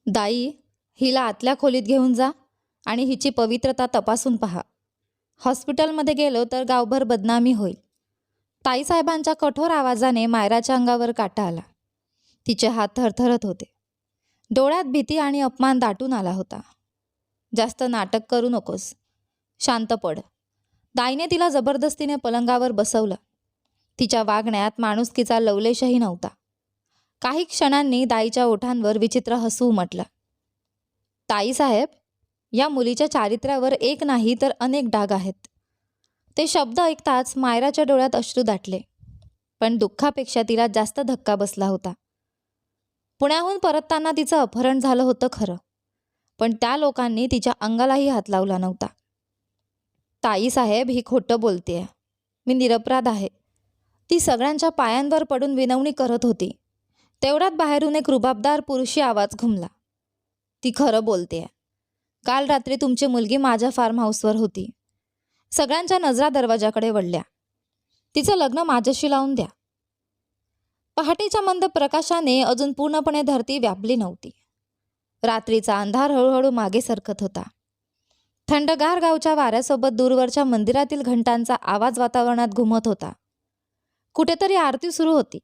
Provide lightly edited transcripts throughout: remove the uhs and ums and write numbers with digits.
दाई, हिला आतल्या खोलीत घेऊन जा आणि हिची पवित्रता तपासून पहा. हॉस्पिटलमध्ये गेलो तर गावभर बदनामी होईल. ताईसाहेबांच्या कठोर आवाजाने मायराच्या अंगावर काटा आला. तिचे हात थरथरत होते. डोळ्यात भीती आणि अपमान दाटून आला होता. जास्त नाटक करू नकोस, शांत पड. दाईने तिला जबरदस्तीने पलंगावर बसवलं. तिच्या वागण्यात माणुसकीचा लवलेशही नव्हता. काही क्षणांनी दाईच्या ओठांवर विचित्र हसू उमटलं. ताईसाहेब, या मुलीच्या चारित्र्यावर एक नाही तर अनेक डाग आहेत. ते शब्द ऐकताच मायराच्या डोळ्यात अश्रू दाटले. पण दुःखापेक्षा तिला जास्त धक्का बसला होता. पुण्याहून परतताना तिचं अपहरण झालं होतं खरं, पण त्या लोकांनी तिच्या अंगालाही हात लावला नव्हता. ताईसाहेब, ही खोटं बोलतेय. मी निरपराध आहे. ती सगळ्यांच्या पायांवर पडून विनवणी करत होती. तेवढ्यात बाहेरून एक रुबाबदार पुरुषी आवाज घुमला. ती खरं बोलतेय. काल रात्री तुमची मुलगी माझ्या फार्म हाऊसवर होती. सगळ्यांच्या नजरा दरवाजाकडे वळल्या. तिचं लग्न माझ्याशी लावून द्या. पहाटेच्या मंद प्रकाशाने अजून पूर्णपणे धरती व्यापली नव्हती. रात्रीचा अंधार हळूहळू मागे सरकत होता. थंडगार गावच्या वाऱ्यासोबत दूरवरच्या मंदिरातील घंटांचा आवाज वातावरणात घुमत होता. कुठेतरी आरती सुरू होती.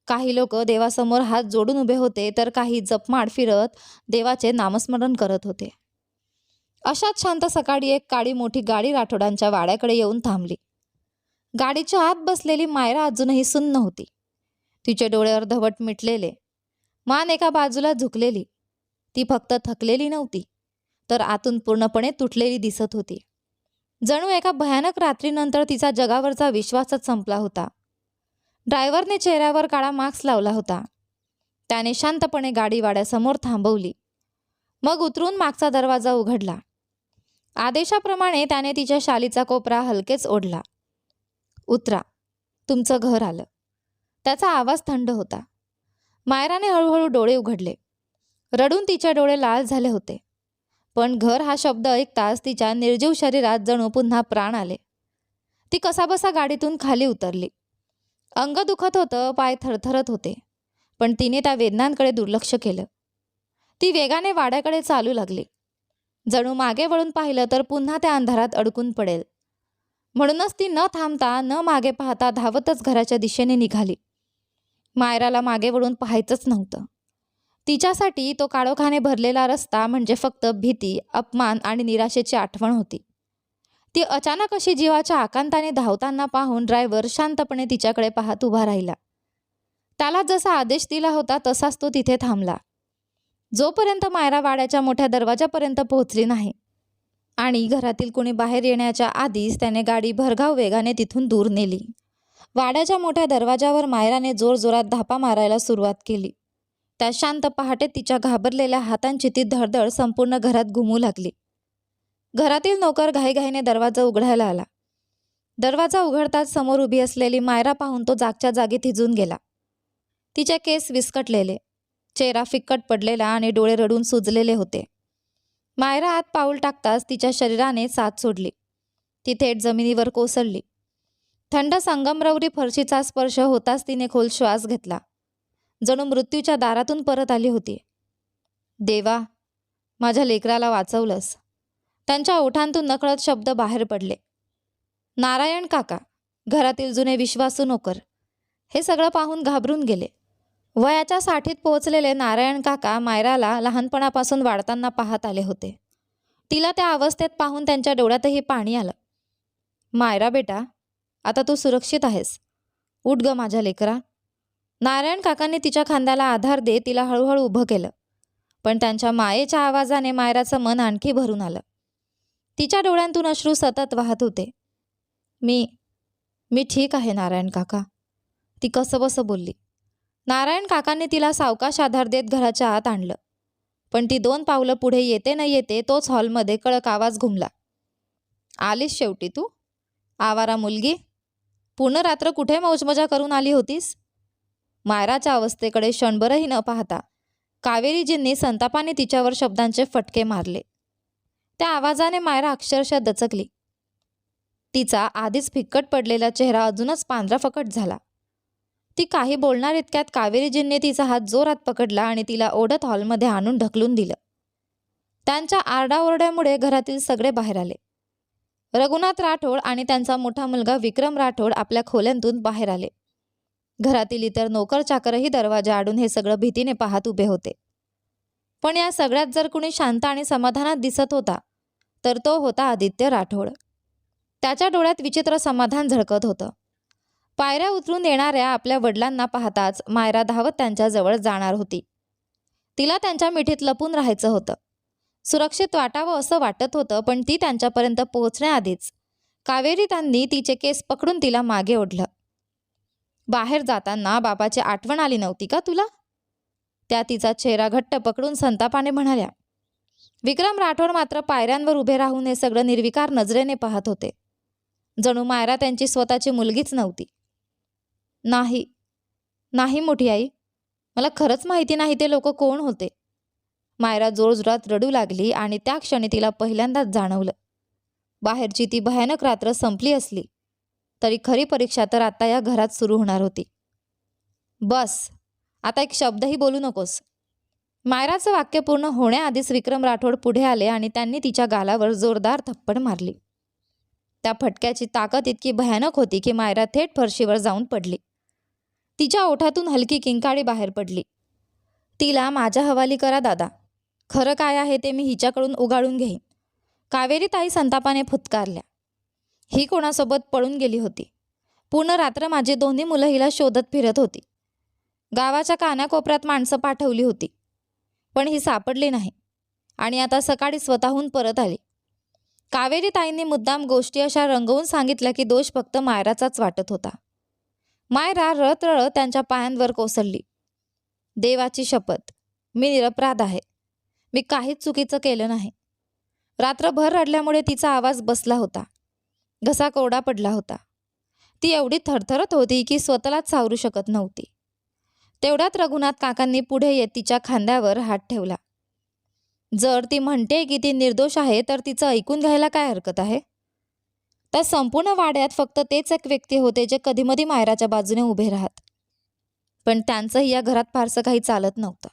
काही लोक देवासमोर हात जोडून उभे होते, तर काही जपमाड फिरत देवाचे नामस्मरण करत होते. अशाच शांत सकाळी एक काळी मोठी गाडी राठोडांच्या वाड्याकडे येऊन थांबली. गाडीच्या आत बसलेली मायरा अजूनही सुन्न होती. तिचे डोळे अर्धवट मिटलेले, मान एका बाजूला झुकलेली. ती फक्त थकलेली नव्हती, तर आतून पूर्णपणे तुटलेली दिसत होती. जणू एका भयानक रात्रीनंतर तिचा जगावरचा विश्वासच संपला होता. ड्रायव्हरने चेहऱ्यावर काळा मास्क लावला होता. त्याने शांतपणे गाडी वाड्यासमोर थांबवली. मग उतरून मागचा दरवाजा उघडला. आदेशाप्रमाणे त्याने तिच्या शालीचा कोपरा हलकेच ओढला. उतरा, तुमचं घर आलं. त्याचा आवाज थंड होता. मायराने हळूहळू डोळे उघडले. रडून तिचे डोळे लाल झाले होते. पण घर हा शब्द ऐकताच तिच्या निर्जीव शरीरात जणू पुन्हा प्राण आले. ती कसाबसा गाडीतून खाली उतरली. अंग दुखत होतं, पाय थरथरत होते, पण तिने त्या वेदनांकडे दुर्लक्ष केलं. ती वेगाने वाड्याकडे चालू लागली. जणू मागे वळून पाहिलं तर पुन्हा त्या अंधारात अडकून पडेल. म्हणूनच ती न थांबता न मागे पाहता धावतच घराच्या दिशेने निघाली. मायराला मागे वळून पाहायचंच नव्हतं. तिच्यासाठी तो काळोखाने भरलेला रस्ता म्हणजे फक्त भीती, अपमान आणि निराशेची आठवण होती. ती अचानक अशी जीवाच्या आकांताने धावताना पाहून ड्रायव्हर शांतपणे तिच्याकडे पाहत उभा राहिला. त्याला जसा आदेश दिला होता तसाच तो तिथे थांबला, जोपर्यंत मायरा वाड्याच्या मोठ्या दरवाजापर्यंत पोहोचली नाही. आणि घरातील कोणी बाहेर येण्याच्या आधीच त्याने गाडी भरधाव वेगाने तिथून दूर नेली. वाड्याच्या मोठ्या दरवाजावर मायराने जोरजोरात धापा मारायला सुरुवात केली. त्या शांत पहाटे तिच्या घाबरलेल्या हातांची ती धडधड संपूर्ण घरात घुमू लागली. घरातील नोकर घाईघाईने दरवाजा उघडायला आला. दरवाजा उघडताच समोर उभी असलेली मायरा पाहून तो जागच्या जागी थिजून गेला. तिचे केस विस्कटलेले, चेहरा फिक्कट पडलेला आणि डोळे रडून सुजलेले होते. मायरा आत पाऊल टाकताच तिच्या शरीराने साथ सोडली. ती थेट जमिनीवर कोसळली. थंड संगमरवरी फरशीचा स्पर्श होताच तिने खोल श्वास घेतला. जणू मृत्यूच्या दारातून परत आली होती. देवा, माझ्या लेकराला वाचवलंस. त्यांच्या ओठांतून नकळत शब्द बाहेर पडले. नारायण काका, घरातील जुने विश्वासू नोकर, हे सगळं पाहून घाबरून गेले. वयाच्या 60त पोहोचलेले नारायण काका मायराला लहानपणापासून वाढताना पाहत आले होते. तिला त्या अवस्थेत पाहून त्यांच्या डोळ्यातही पाणी आलं. मायरा बेटा, आता तू सुरक्षित आहेस. उठ ग माझ्या लेकरा. नारायण काकांनी तिच्या खांद्याला आधार देत तिला हळूहळू उभं केलं. पण त्यांच्या मायेच्या आवाजाने मायराचं मन आणखी भरून आलं. तिच्या डोळ्यांतून अश्रू सतत वाहत होते. मी ठीक आहे नारायण काका, ती कसंबसं बोलली. नारायण काकांनी तिला सावकाश आधार देत घराच्या आत आणलं. पण ती 2 पावलं पुढे येते न येते तोच हॉलमध्ये कडक आवाज घुमला. आलीस शेवटी तू, आवारा मुलगी. पूर्ण रात्र कुठे मौजमजा करून आली होतीस? मायराच्या अवस्थेकडे क्षणभरही न पाहता कावेरीजींनी संतापाने तिच्यावर शब्दांचे फटके मारले. त्या आवाजाने मायरा अक्षरशः दचकली. तिचा आधीच फिक्कट पडलेला चेहरा अजूनच पांढरा फकट झाला. ती काही बोलणार इतक्यात कावेरीजींनी तिचा हात जोरात पकडला आणि तिला ओढत हॉलमध्ये आणून ढकलून दिलं. त्यांच्या आरडाओरड्यामुळे घरातील सगळे बाहेर आले. रघुनाथ राठोड आणि त्यांचा मोठा मुलगा विक्रम राठोड आपल्या खोल्यांतून बाहेर आले. घरातील इतर नोकर चाकरही दरवाजा आडून हे सगळं भीतीने पाहत उभे होते. पण या सगळ्यात जर कुणी शांत आणि समाधानात दिसत होता तर तो होता आदित्य राठोड. त्याच्या डोळ्यात विचित्र समाधान झळकत होतं. पायऱ्या उतरून येणाऱ्या आपल्या वडिलांना पाहताच मायरा धावत त्यांच्याजवळ जाणार होती. तिला त्यांच्या मिठीत लपून राहायचं होतं. सुरक्षित वाटावं असं वाटत होतं, पण ती त्यांच्यापर्यंत पोहोचण्याआधीच कावेरीतांनी तिचे केस पकडून तिला मागे ओढलं. बाहेर जाताना बाबाची आठवण आली नव्हती का तुला? त्या तिचा चेहरा घट्ट पकडून संतापाने म्हणाल्या. विक्रम राठोड मात्र पायऱ्यांवर उभे राहून हे सगळं निर्विकार नजरेने पाहत होते. जणू मायरा त्यांची स्वतःची मुलगीच नव्हती. नाही नाही मोठी आई, मला खरंच माहिती नाही ते लोक कोण होते. मायरा जोरजोरात रडू लागली आणि त्या क्षणी तिला पहिल्यांदाच जाणवलं, बाहेरची ती भयानक रात्र संपली असली तरी खरी परीक्षा तर आता या घरात सुरू होणार होती. बस, आता एक शब्दही बोलू नकोस. मायराचं वाक्य पूर्ण होण्याआधीच विक्रम राठोड पुढे आले आणि त्यांनी तिच्या गालावर जोरदार थप्पड मारली. त्या फटक्याची ताकद इतकी भयानक होती की मायरा थेट फरशीवर जाऊन पडली. तिच्या ओठातून हलकी किंकाळी बाहेर पडली. तिला माझ्या हवाली करा दादा. खरं काय आहे ते मी हिच्याकडून उगाळून घेईन. कावेरी ताई संतापाने फुत्कारल्या. ही कोणासोबत पळून गेली होती? पूर्ण रात्र माझी दोन्ही मुलं हिला शोधत फिरत होती. गावाच्या कानाकोपऱ्यात माणसं पाठवली होती, पण ही सापडली नाही आणि आता सकाळी स्वतःहून परत आली. कावेरी ताईंनी मुद्दाम गोष्टी अशा रंगवून सांगितल्या की दोष फक्त मायराचाच वाटत होता. मायरा रळत रळत त्यांच्या पायांवर कोसळली. देवाची शपथ, मी निरपराध आहे. मी काहीच चुकीचं केलं नाही. रात्रभर रडल्यामुळे तिचा आवाज बसला होता. घसा कोरडा पडला होता. ती एवढी थरथरत होती की स्वतःलाच सावरू शकत नव्हती. तेवढ्यात रघुनाथ काकांनी पुढे येत तिच्या खांद्यावर हात ठेवला. जर ती म्हणते की ती निर्दोष आहे तर तिचं ऐकून घ्यायला काय हरकत आहे? त्या संपूर्ण वाड्यात फक्त तेच एक व्यक्ती होते जे कधीमधी मायराच्या बाजूने उभे राहत. पण त्यांचंही या घरात फारसं काही चालत नव्हतं.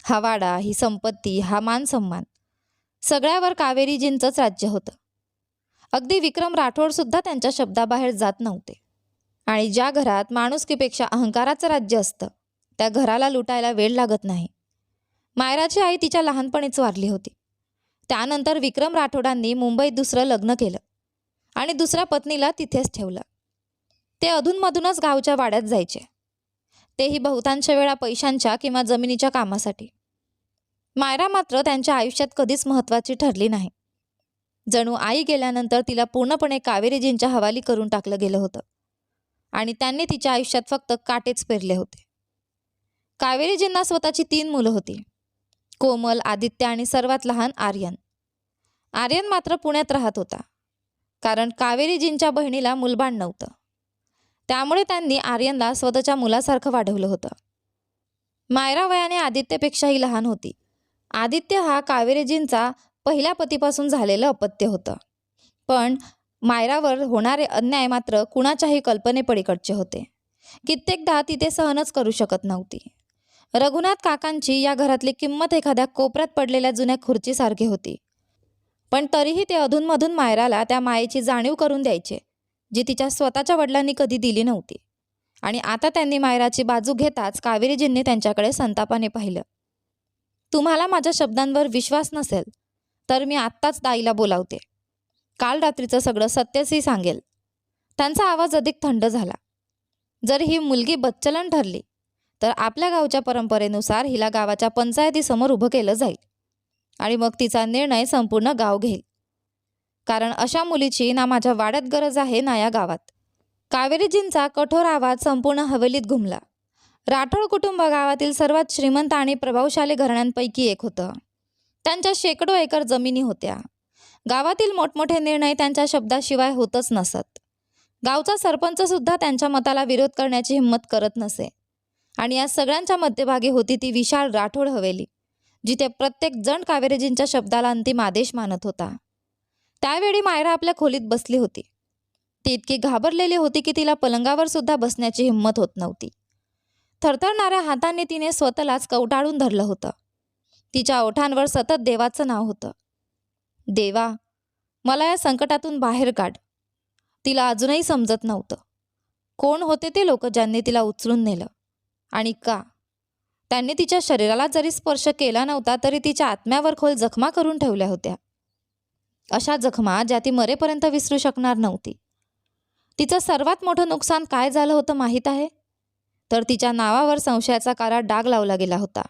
हा वाडा, ही संपत्ती, हा मान सन्मान सगळ्यावर कावेरीजींचंच राज्य होतं. अगदी विक्रम राठोड सुद्धा त्यांच्या शब्दाबाहेर जात नव्हते. आणि ज्या घरात माणुसकीपेक्षा अहंकाराचं राज्य असतं त्या घराला लुटायला वेळ लागत नाही. मायराची आई तिच्या लहानपणीच वारली होती. त्यानंतर विक्रम राठोडांनी मुंबईत दुसरं लग्न केलं आणि दुसऱ्या पत्नीला तिथेच ठेवलं. ते अधूनमधूनच गावच्या वाड्यात जायचे, तेही बहुतांश वेळा पैशांच्या किंवा जमिनीच्या कामासाठी. मायरा मात्र त्यांच्या आयुष्यात कधीच महत्त्वाची ठरली नाही. जणू आई गेल्यानंतर तिला पूर्णपणे कावेरीजींच्या हवाली करून टाकलं गेलं होतं आणि त्यांनी तिच्या आयुष्यात फक्त काटेच पेरले होते. कावेरीजींना स्वतःची 3 मुलं होती, कोमल, आदित्य आणि सर्वात लहान आर्यन. आर्यन मात्र पुण्यात राहत होता, कारण कावेरीजींच्या बहिणीला मुलबाळ नव्हतं. त्यामुळे त्यांनी आर्यनला स्वतःच्या मुलासारखं वाढवलं होतं. मायरा वयाने आदित्यपेक्षाही लहान होती. आदित्य हा कावेरीजींचा पहिल्या पतीपासून झालेलं अपत्य होतं. पण मायरावर होणारे अन्याय मात्र कुणाच्याही कल्पनेपलीकडचे होते. कित्येकदा ती ते सहनच करू शकत नव्हती. रघुनाथ काकांची या घरातली किंमत एखाद्या कोपऱ्यात पडलेल्या जुन्या खुर्चीसारखी होती. पण तरीही ते अधूनमधून मायराला त्या मायेची जाणीव करून द्यायचे जी तिच्या स्वतःच्या वडिलांनी कधी दिली नव्हती. आणि आता त्यांनी मायराची बाजू घेताच कावेरीजींनी त्यांच्याकडे संतापाने पाहिलं. तुम्हाला माझ्या शब्दांवर विश्वास नसेल तर मी आत्ताच ताईला बोलावते. काल रात्रीचं सगळं सत्यही सांगेल. त्यांचा आवाज अधिक थंड झाला. जर ही मुलगी बच्चलन ठरली तर आपल्या गावच्या परंपरेनुसार हिला गावाच्या पंचायतीसमोर उभं केलं जाईल आणि मग तिचा निर्णय संपूर्ण गाव घेईल. कारण अशा मुलीची ना माझ्या वाड्यात गरज आहे ना या गावात. कावेरीजींचा कठोर आवाज संपूर्ण हवेलीत घुमला. राठोड कुटुंब गावातील सर्वात श्रीमंत आणि प्रभावशाली घराण्यांपैकी एक होतं. त्यांच्या शेकडो एकर जमिनी होत्या. गावातील मोठमोठे निर्णय त्यांच्या शब्दाशिवाय होतच नसत. गावचा सरपंच सुद्धा त्यांच्या मताला विरोध करण्याची हिंमत करत नसे. आणि या सगळ्यांच्या मध्यभागी होती ती विशाल राठोड हवेली, जिथे प्रत्येक जण कावेरीजींच्या शब्दाला अंतिम आदेश मानत होता. त्यावेळी मायरा आपल्या खोलीत बसली होती. ती इतकी घाबरलेली होती की तिला पलंगावर सुद्धा बसण्याची हिंमत होत नव्हती. थरथरणाऱ्या हातांनी तिने स्वतःलाच कवटाळून धरलं होतं. तिच्या ओठांवर सतत देवाचं नाव होतं. देवा, मला या संकटातून बाहेर काढ. तिला अजूनही समजत नव्हतं. कोण होते ते लोक ज्यांनी तिला उचलून नेलं आणि का? त्यांनी तिच्या शरीराला जरी स्पर्श केला नव्हता तरी तिच्या आत्म्यावर खोल जखमा करून ठेवल्या होत्या. अशा जखमा ज्या ती मरेपर्यंत विसरू शकणार नव्हती. तिचं सर्वात मोठं नुकसान काय झालं होतं माहीत आहे? तर तिच्या नावावर संशयाचा काळा डाग लावला गेला होता.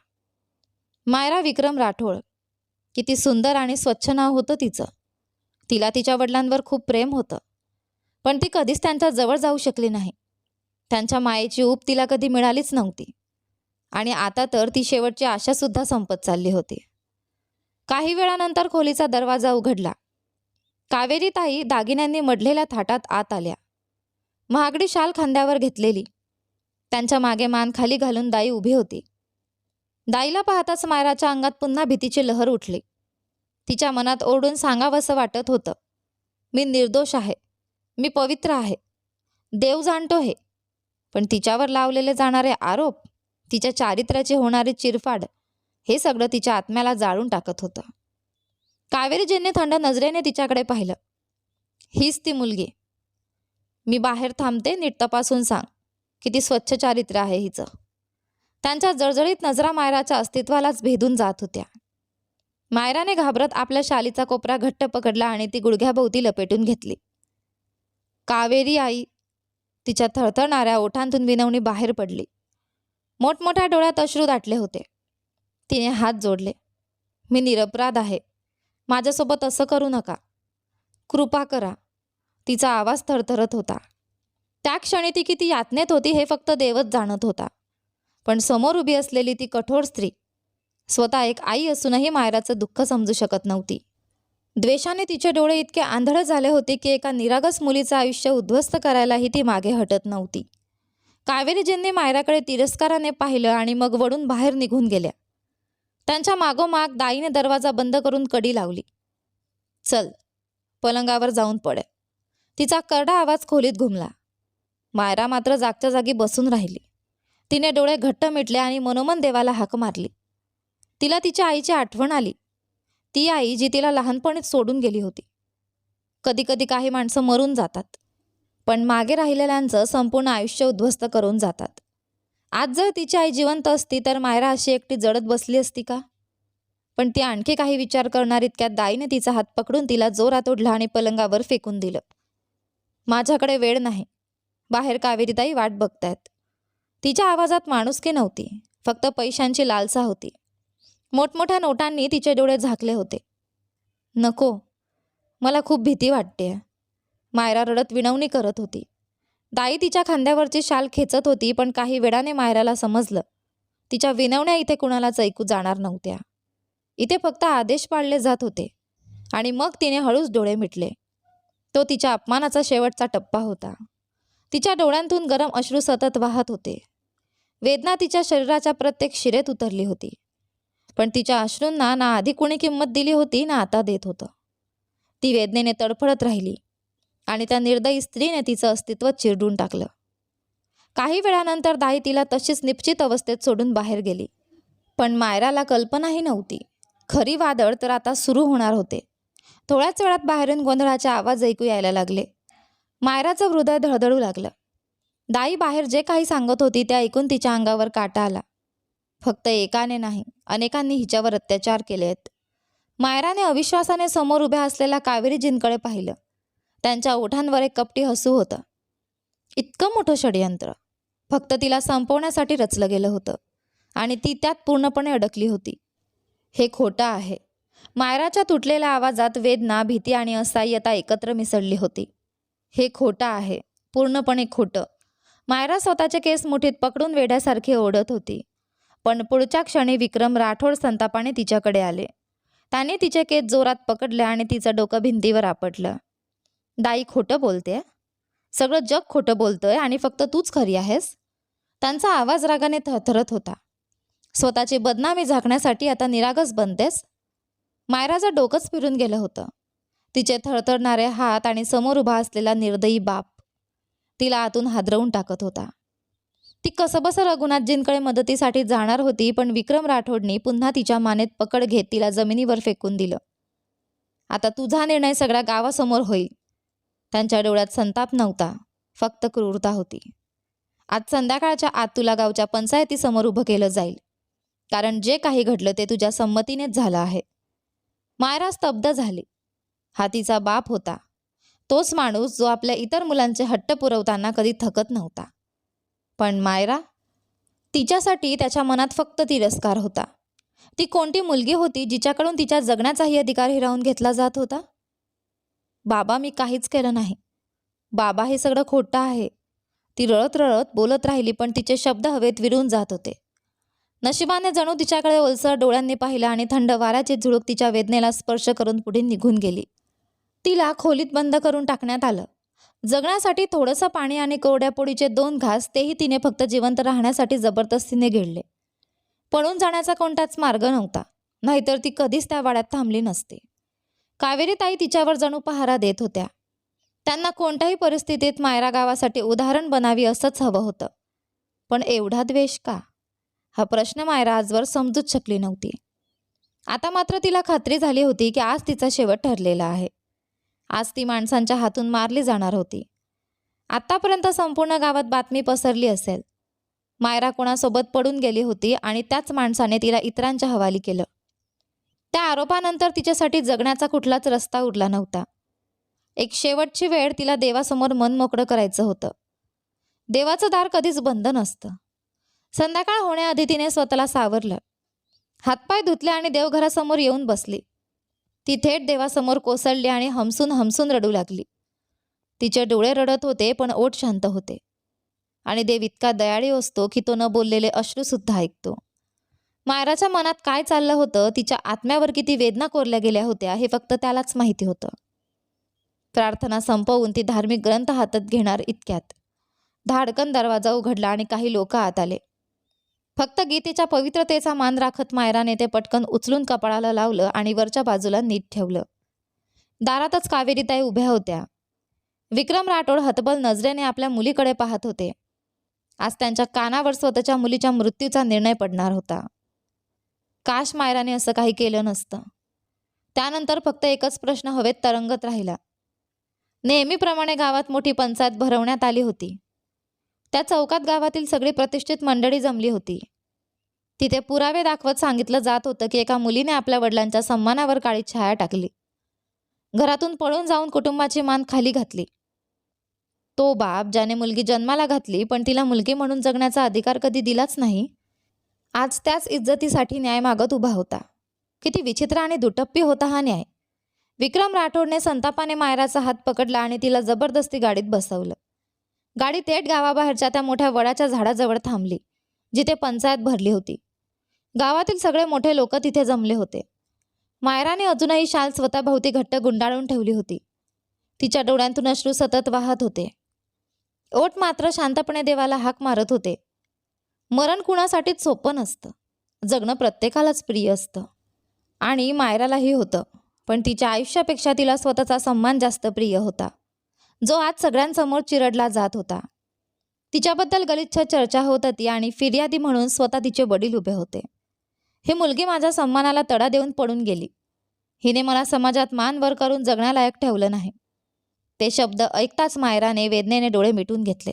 मायरा विक्रम राठोड. किती सुंदर आणि स्वच्छ नाव होतं तिचं. तिला तिच्या वडिलांवर खूप प्रेम होतं, पण ती कधीच त्यांच्या जवळ जाऊ शकली नाही. त्यांच्या मायेची ऊब तिला कधी मिळालीच नव्हती आणि आता तर ती शेवटची आशासुद्धा संपत चालली होती. काही वेळानंतर खोलीचा दरवाजा उघडला. कावेरी ताई दागिन्यांनी मढलेल्या थाटात आत आल्या. महागडी शाल खांद्यावर घेतलेली. त्यांच्या मागे मान खाली घालून दाई उभी होती. दाईला पाहताच मायराच्या अंगात पुन्हा भीतीची लहर उठली. तिच्या मनात ओरडून सांगावंसं वाटत होतं, मी निर्दोष आहे, मी पवित्र आहे, देव जाणतो हे. पण तिच्यावर लावलेले जाणारे आरोप, तिच्या चारित्र्याची होणारी चिरफाड, हे सगळं तिच्या आत्म्याला जाळून टाकत होतं. कावेरीजींनी थंड नजरेने तिच्याकडे पाहिलं. हीच ती मुलगी. मी बाहेर थांबते, नीट तपासून सांग किती स्वच्छ चारित्र्य आहे हिचं. त्यांच्या जळजळीत नजरा मायराच्या अस्तित्वालाच भेदून जात होत्या. मायराने घाबरत आपल्या शालीचा कोपरा घट्ट पकडला आणि ती गुडघ्याभोवती लपेटून घेतली. कावेरी आई. तिच्या थरथरणाऱ्या ओठांतून विनवणी बाहेर पडली. मोठमोठ्या डोळ्यात अश्रू दाटले होते. तिने हात जोडले. मी निरपराध आहे. माझ्यासोबत असं करू नका. कृपा करा. तिचा आवाज थरथरत होता. त्या क्षणी ती किती यातनेत होती हे फक्त देवच जाणत होता. पण समोर उभी असलेली ती कठोर स्त्री स्वतः एक आई असूनही मायराचं दुःख समजू शकत नव्हती. द्वेषाने तिचे डोळे इतके आंधळे झाले होते की एका निरागस मुलीचं आयुष्य उद्ध्वस्त करायलाही ती मागे हटत नव्हती. कावेरीजींनी मायराकडे तिरस्काराने पाहिलं आणि मग वळून बाहेर निघून गेल्या. त्यांच्या मागोमाग दाईने दरवाजा बंद करून कडी लावली. चल, पलंगावर जाऊन पड. तिचा करडा आवाज खोलीत घुमला. मायरा मात्र जागच्या जागी बसून राहिली. तिने डोळे घट्ट मिटले आणि मनोमन देवाला हाक मारली. तिला तिच्या आईची आठवण आली. ती आई जी तिला लहानपणीच सोडून गेली होती. कधी कधी काही माणसं मरून जातात, पण मागे राहिलेल्यांचं संपूर्ण आयुष्य उद्ध्वस्त करून जातात. आज जर तिची आई जिवंत असती तर मायरा अशी एकटी जळत बसली असती का? पण ती आणखी काही विचार करणार इतक्यात दाईने तिचा हात पकडून तिला जोरात ओढला आणि पलंगावर फेकून दिलं. माझ्याकडे वेळ नाही. बाहेर कावेरीताई वाट बघतायत. तिच्या आवाजात माणुसकी नव्हती, फक्त पैशांची लालसा होती. मोठमोठ्या नोटांनी तिचे डोळे झाकले होते. नको, मला खूप भीती वाटते. मायरा रडत विनवणी करत होती. दाई तिच्या खांद्यावरची शाल खेचत होती, पण काही वेळाने मायराला समजलं तिच्या विनवण्या इथे कुणालाच ऐकू जाणार नव्हत्या. इथे फक्त आदेश पाळले जात होते. आणि मग तिने हळूच डोळे मिटले. तो तिच्या अपमानाचा शेवटचा टप्पा होता. तिच्या डोळ्यांतून गरम अश्रू सतत वाहत होते. वेदना तिच्या शरीराच्या प्रत्येक शिरेत उतरली होती. पण तिच्या अश्रूंना ना आधी कुणी किंमत दिली होती ना आता देत होतं. ती वेदनेने तडफडत राहिली आणि त्या निर्दयी स्त्रीने तिचं अस्तित्व चिरडून टाकलं. काही वेळानंतर दाई तिला तशीच निश्चित अवस्थेत सोडून बाहेर गेली. पण मायराला कल्पनाही नव्हती, खरी वादळ तर आता सुरू होणार होते. थोड्याच वेळात बाहेरून गोंधळाचे आवाज ऐकू यायला लागले. मायराचं हृदय धडधडू लागलं. दाई बाहेर जे काही सांगत होती ते ऐकून तिच्या अंगावर काटा आला. फक्त एकाने नाही, अनेकांनी हिच्यावर अत्याचार केले आहेत. मायराने अविश्वासाने समोर उभ्या असलेल्या कावेरीजींकडे पाहिलं. त्यांच्या ओठांवर एक कपटी हसू होतं. इतकं मोठं षडयंत्र फक्त तिला संपवण्यासाठी रचलं गेलं होतं आणि ती त्यात पूर्णपणे अडकली होती. हे खोटं आहे. मायराच्या तुटलेल्या आवाजात वेदना, भीती आणि असहाय्यता एकत्र मिसळली होती. हे खोटं आहे, पूर्णपणे खोटं. मायरा स्वतःचे केस मुठीत पकडून वेड्यासारखी ओढत होती. पण पुढच्या क्षणी विक्रम राठोड संतापाने तिच्याकडे आले. त्याने तिचे केस जोरात पकडले आणि तिचं डोकं भिंतीवर आपटलं. दाई खोटं बोलते. सगळं जग खोटं बोलतंय आणि फक्त तूच खरी आहेस. त्यांचा आवाज रागाने थरथरत होता. स्वतःची बदनामी झाकण्यासाठी आता निरागस बनतेस. मायराचं डोकंच फिरून गेलं होतं. तिचे थरथरणारे हात आणि समोर उभा असलेला निर्दयी बाप तिला आतून हादरवून टाकत होता. ती कसंबसं रघुनाथजींकडे मदतीसाठी जाणार होती, पण विक्रम राठोडनी पुन्हा तिच्या मानेत पकड घेत तिला जमिनीवर फेकून दिलं. आता तुझा निर्णय सगळ्या गावासमोर होईल. त्यांच्या डोळ्यात संताप नव्हता, फक्त क्रूरता होती. आज संध्याकाळच्या आत तुला गावच्या पंचायतीसमोर उभं केलं जाईल, कारण जे काही घडलं ते तुझ्या संमतीनेच झालं आहे. मायरा स्तब्ध झाली. हा तिचा बाप होता, तोच माणूस जो आपल्या इतर मुलांचे हट्ट पुरवताना कधी थकत नव्हता. पण मायरा, तिच्यासाठी त्याच्या मनात फक्त तिरस्कार होता. ती कोणती मुलगी होती जिच्याकडून तिच्या जगण्याचाही अधिकार हिरावून घेतला जात होता? बाबा, मी काहीच केलं नाही. बाबा, हे सगळं खोटं आहे. ती रळत रळत बोलत राहिली, पण तिचे शब्द हवेत विरून जात होते. नशिबाने जणू तिच्याकडे ओलसर डोळ्यांनी पाहिलं आणि थंड वाऱ्याची झुळूक तिच्या वेदनेला स्पर्श करून पुढे निघून गेली. तिला खोलीत बंद करून टाकण्यात आलं. जगण्यासाठी थोडंसं पाणी आणि कोरड्या पोळीचे 2 घास, तेही तिने फक्त जिवंत राहण्यासाठी जबरदस्तीने गिळले. पळून जाण्याचा कोणताच मार्ग नव्हता, नाहीतर ती कधीच त्या वाड्यात थांबली नसती. कावेरीताई तिच्यावर जणू पहारा देत होत्या. त्यांना कोणत्याही परिस्थितीत मायरा गावासाठी उदाहरण बनावी असंच हवं होतं. पण एवढा द्वेष का? हा प्रश्न मायरा आजवर समजूच शकली नव्हती. आता मात्र तिला खात्री झाली होती की आज तिचा शेवट ठरलेला आहे. आज ती माणसांच्या हातून मारली जाणार होती. आतापर्यंत संपूर्ण गावात बातमी पसरली असेल. मायरा कोणासोबत पडून गेली होती आणि त्याच माणसाने तिला इतरांच्या हवाली केलं. त्या आरोपानंतर तिच्यासाठी जगण्याचा कुठलाच रस्ता उरला नव्हता. एक शेवटची वेळ तिला देवासमोर मन मोकळं करायचं होतं. देवाचं दार कधीच बंद नसतं. संध्याकाळ होण्याआधी तिने स्वतःला सावरलं. हातपाय धुतले आणि देवघरासमोर येऊन बसली. ती थेट देवासमोर कोसळली आणि हमसून हमसून रडू लागली. तिचे डोळे रडत होते, पण ओठ शांत होते. आणि देव इतका दयाळू असतो की तो न बोललेले अश्रूसुद्धा ऐकतो. मायराच्या मनात काय चाललं होतं, तिच्या आत्म्यावर किती वेदना कोरल्या गेल्या होत्या, हे फक्त त्यालाच माहिती होतं. प्रार्थना संपवून ती धार्मिक ग्रंथ हातात घेणार इतक्यात धाडकन दरवाजा उघडला आणि काही लोक आत आले. फक्त गीतेच्या पवित्रतेचा मान राखत मायराने ते पटकन उचलून कपाळाला लावलं आणि वरच्या बाजूला नीट ठेवलं. दारातच कावेरीताई उभ्या होत्या. विक्रम राठोड हतबल नजरेने आपल्या मुलीकडे पाहत होते. आज त्यांच्या कानावर स्वतःच्या मुलीच्या मृत्यूचा निर्णय पडणार होता. काश मायराने असं काही केलं नसतं. त्यानंतर फक्त एकच प्रश्न हवेत तरंगत राहिला. नेहमीप्रमाणे गावात मोठी पंचायत भरवण्यात आली होती. त्या चौकात गावातील सगळी प्रतिष्ठित मंडळी जमली होती. तिथे पुरावे दाखवत सांगितलं जात होतं की एका मुलीने आपल्या वडिलांच्या सन्मानावर काळी छाया टाकली. घरातून पळून जाऊन कुटुंबाची मान खाली घातली. तो बाप ज्याने मुलगी जन्माला घातली पण तिला मुलगी म्हणून जगण्याचा अधिकार कधी दिलाच नाही, आज त्याच इज्जतीसाठी न्याय मागत उभा होता. किती विचित्र आणि दुटप्पी होता हा न्याय. विक्रम राठोडने संतापाने मायराचा हात पकडला आणि तिला जबरदस्ती गाडीत बसवलं. गाडी थेट गावाबाहेरच्या त्या मोठ्या वडाच्या झाडाजवळ थांबली, जिथे पंचायत भरली होती. गावातील सगळे मोठे लोक तिथे जमले होते. मायराने अजूनही शाल स्वतःभोवती घट्ट गुंडाळून ठेवली होती. तिच्या डोळ्यांतून अश्रू सतत वाहत होते. ओठ मात्र शांतपणे देवाला हाक मारत होते. मरण कुणासाठीच सोपं नसतं. जगणं प्रत्येकालाच प्रिय असतं. आणि मायरालाही होतं. पण तिच्या आयुष्यापेक्षा तिला स्वतःचा सन्मान जास्त प्रिय होता, जो आज सगळ्यांसमोर चिरडला जात होता. तिच्याबद्दल गलिच्छ चर्चा होत होती आणि फिर्यादी म्हणून स्वतः तिचे वडील उभे होते. ही मुलगी माझ्या सन्मानाला तडा देऊन पळून गेली. हिने मला समाजात मान वर करून जगण्यालायक ठेवलं नाही. ते शब्द ऐकताच मायराने वेदनेने डोळे मिटून घेतले.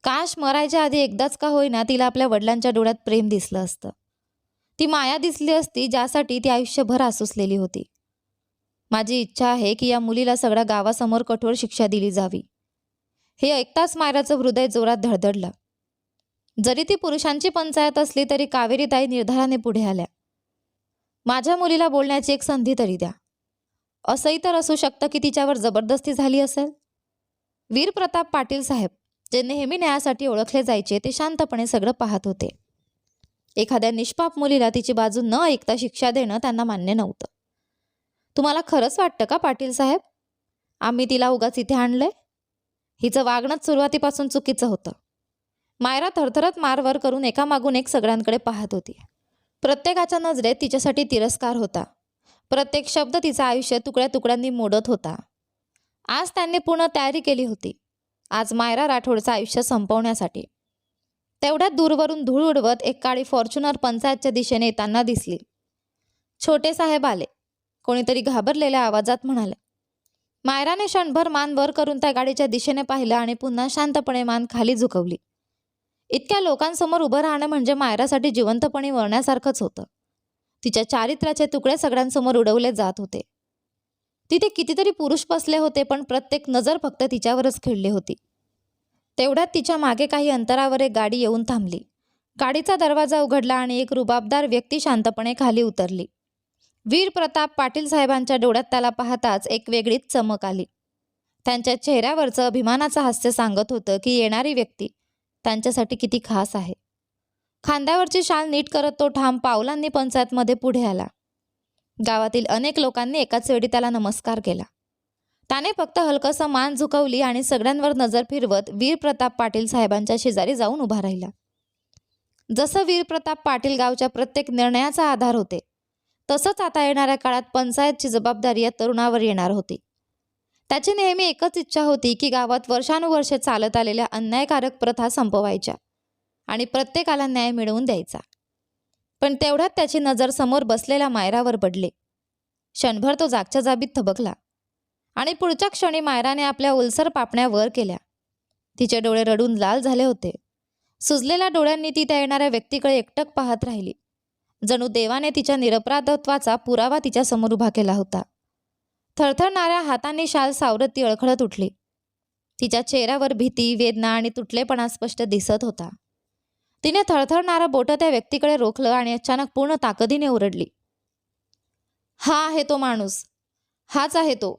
काश मरायच्या आधी एकदाच का होईना तिला आपल्या वडिलांच्या डोळ्यात प्रेम दिसलं असतं. ती माया दिसली असती ज्यासाठी ती आयुष्यभर आसुसलेली होती. माझी इच्छा आहे की या मुलीला सगळ्या गावासमोर कठोर शिक्षा दिली जावी. हे ऐकताच मायराचं हृदय जोरात धडधडलं. जरी ती पुरुषांची पंचायत असली तरी कावेरीताई निर्धाराने पुढे आल्या. माझ्या मुलीला बोलण्याची एक संधी तरी द्या. असंही तर असू शकतं की तिच्यावर जबरदस्ती झाली असेल. वीर प्रताप पाटील साहेब, जे नेहमी न्यायासाठी ओळखले जायचे, ते शांतपणे सगळं पाहत होते. एखाद्या निष्पाप मुलीला तिची बाजू न ऐकता शिक्षा देणं त्यांना मान्य नव्हतं. तुम्हाला खरंच वाटतं का पाटील साहेब, आम्ही तिला उगाच इथे आणलंय? हिचं वागणंच सुरुवातीपासून चुकीचं होतं. मायरा थरथरत मारवर करून एकामागून एक सगळ्यांकडे पाहत होती. प्रत्येकाच्या नजरेत तिच्यासाठी तिरस्कार होता. प्रत्येक शब्द तिचं आयुष्य तुकड्या तुकड्यांनी मोडत होता. आज त्यांनी पूर्ण तयारी केली होती. आज मायरा राठोडचं आयुष्य संपवण्यासाठी. तेवढ्यात दूरवरून धूळ उडवत एक काळी फॉर्च्युनर पंचायतच्या दिशेने येताना दिसली. छोटे साहेब आले. कोणीतरी घाबरलेल्या आवाजात म्हणाले. मायराने क्षणभर मान वर करून त्या गाडीच्या दिशेने पाहिलं आणि पुन्हा शांतपणे मान खाली झुकवली. इतक्या लोकांसमोर उभं राहणं म्हणजे मायरासाठी जिवंतपणे मरण्यासारखंच होतं. तिच्या चारित्र्याचे तुकडे सगळ्यांसमोर उडवले जात होते. तिथे कितीतरी पुरुष बसले होते, पण प्रत्येक नजर फक्त तिच्यावरच खिळली होती. तेवढ्यात तिच्या मागे काही अंतरावर एक गाडी येऊन थांबली. गाडीचा दरवाजा उघडला आणि एक रुबाबदार व्यक्ती शांतपणे खाली उतरली. वीर प्रताप पाटील साहेबांच्या डोळ्यात त्याला पाहताच एक वेगळीच चमक आली. त्यांच्या चेहऱ्यावरचं अभिमानाचं हास्य सांगत होतं की येणारी व्यक्ती त्यांच्यासाठी किती खास आहे. खांद्यावरची शाल नीट करत तो ठाम पावलांनी पंचायतमध्ये पुढे आला. गावातील अनेक लोकांनी एकाच वेळी त्याला नमस्कार केला. त्याने फक्त हलकसं मान झुकवली आणि सगळ्यांवर नजर फिरवत वीर प्रताप पाटील साहेबांच्या शेजारी जाऊन उभा राहिला. जसं वीर प्रताप पाटील गावच्या प्रत्येक निर्णयाचा आधार होते, तसंच आता येणाऱ्या काळात पंचायतची जबाबदारी या तरुणावर येणार होती. त्याची नेहमी एकच इच्छा होती की गावात वर्षानुवर्षे चालत आलेल्या अन्यायकारक प्रथा संपवायच्या आणि प्रत्येकाला न्याय मिळवून द्यायचा. पण तेवढ्यात त्याची नजर समोर बसलेल्या मायरावर पडली. क्षणभर तो जागच्या जाबीत थबकला आणि पुढच्या क्षणी मायराने आपल्या ओलसर पापण्या वर केल्या. तिचे डोळे रडून लाल झाले होते. सुजलेल्या डोळ्यांनी ती त्या येणाऱ्या व्यक्तीकडे एकटक पाहत राहिली. जणू देवाने तिच्या निरपराधत्वाचा पुरावा तिच्यासमोर उभा केला होता. थरथरणाऱ्या हातांनी शाल सावरत ती अडखळत उठली. तिच्या चेहऱ्यावर भीती, वेदना आणि तुटलेपणा स्पष्ट दिसत होता. तिने थरथरणारं बोटं त्या व्यक्तीकडे रोखलं आणि अचानक पूर्ण ताकदीने ओरडली. हा आहे तो माणूस, हाच आहे तो.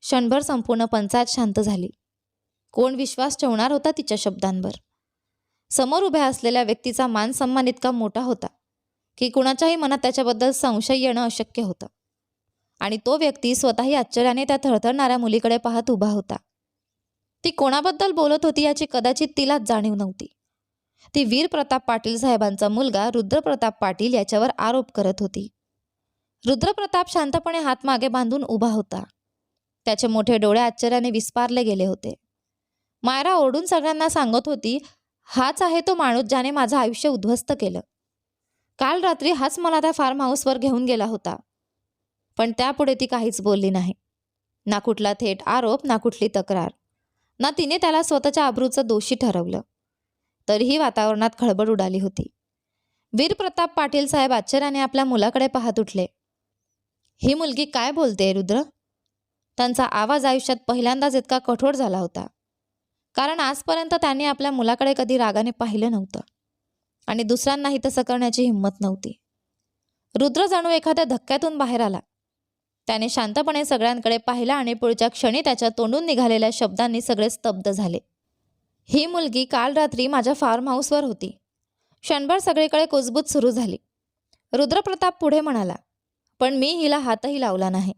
क्षणभर संपूर्ण पंचायत शांत झाली. कोण विश्वास ठेवणार होता तिच्या शब्दांवर? समोर उभ्या असलेल्या व्यक्तीचा मान सन्मान इतका मोठा होता की कुणाच्याही मनात त्याच्याबद्दल संशय येणं अशक्य होतं. आणि तो व्यक्ती स्वतःही आश्चर्याने त्या थरथरणाऱ्या मुलीकडे पाहत उभा होता. ती कोणाबद्दल बोलत होती याची कदाचित तिलाच जाणीव नव्हती. ती वीर प्रताप पाटील साहेबांचा मुलगा रुद्रप्रताप पाटील याच्यावर आरोप करत होती. रुद्रप्रताप शांतपणे हात मागे बांधून उभा होता. त्याचे मोठे डोळे आश्चर्याने विस्पारले गेले होते. मायरा ओरडून सगळ्यांना सांगत होती, हाच आहे तो माणूस ज्याने माझं आयुष्य उद्ध्वस्त केलं. काल रात्री हाच मला त्या फार्म हाऊसवर घेऊन गेला होता. पण त्यापुढे ती काहीच बोलली नाही. ना कुठला थेट आरोप, ना कुठली तक्रार, ना तिने त्याला स्वतःच्या अब्रूचं दोषी ठरवलं. तरीही वातावरणात खळबळ उडाली होती. वीर प्रताप पाटील साहेब आश्चर्याने आपल्या मुलाकडे पाहत उठले. ही मुलगी काय बोलते रुद्र? त्यांचा आवाज आयुष्यात पहिल्यांदाच इतका कठोर झाला होता. कारण आजपर्यंत त्यांनी आपल्या मुलाकडे कधी रागाने पाहिलं नव्हतं आणि दुसऱ्यांनाही तसं करण्याची हिंमत नव्हती. रुद्र जणू एखाद्या धक्क्यातून बाहेर आला. त्याने शांतपणे सगळ्यांकडे पाहिला आणि पुढच्या क्षणी त्याच्या तोंडून निघालेल्या शब्दांनी सगळे स्तब्ध झाले. ही मुलगी काल रात्री माझ्या फार्म हाऊसवर होती. क्षणभर सगळीकडे कुजबूज सुरू झाली. रुद्रप्रताप पुढे म्हणाला, पण मी हिला हातही लावला नाही.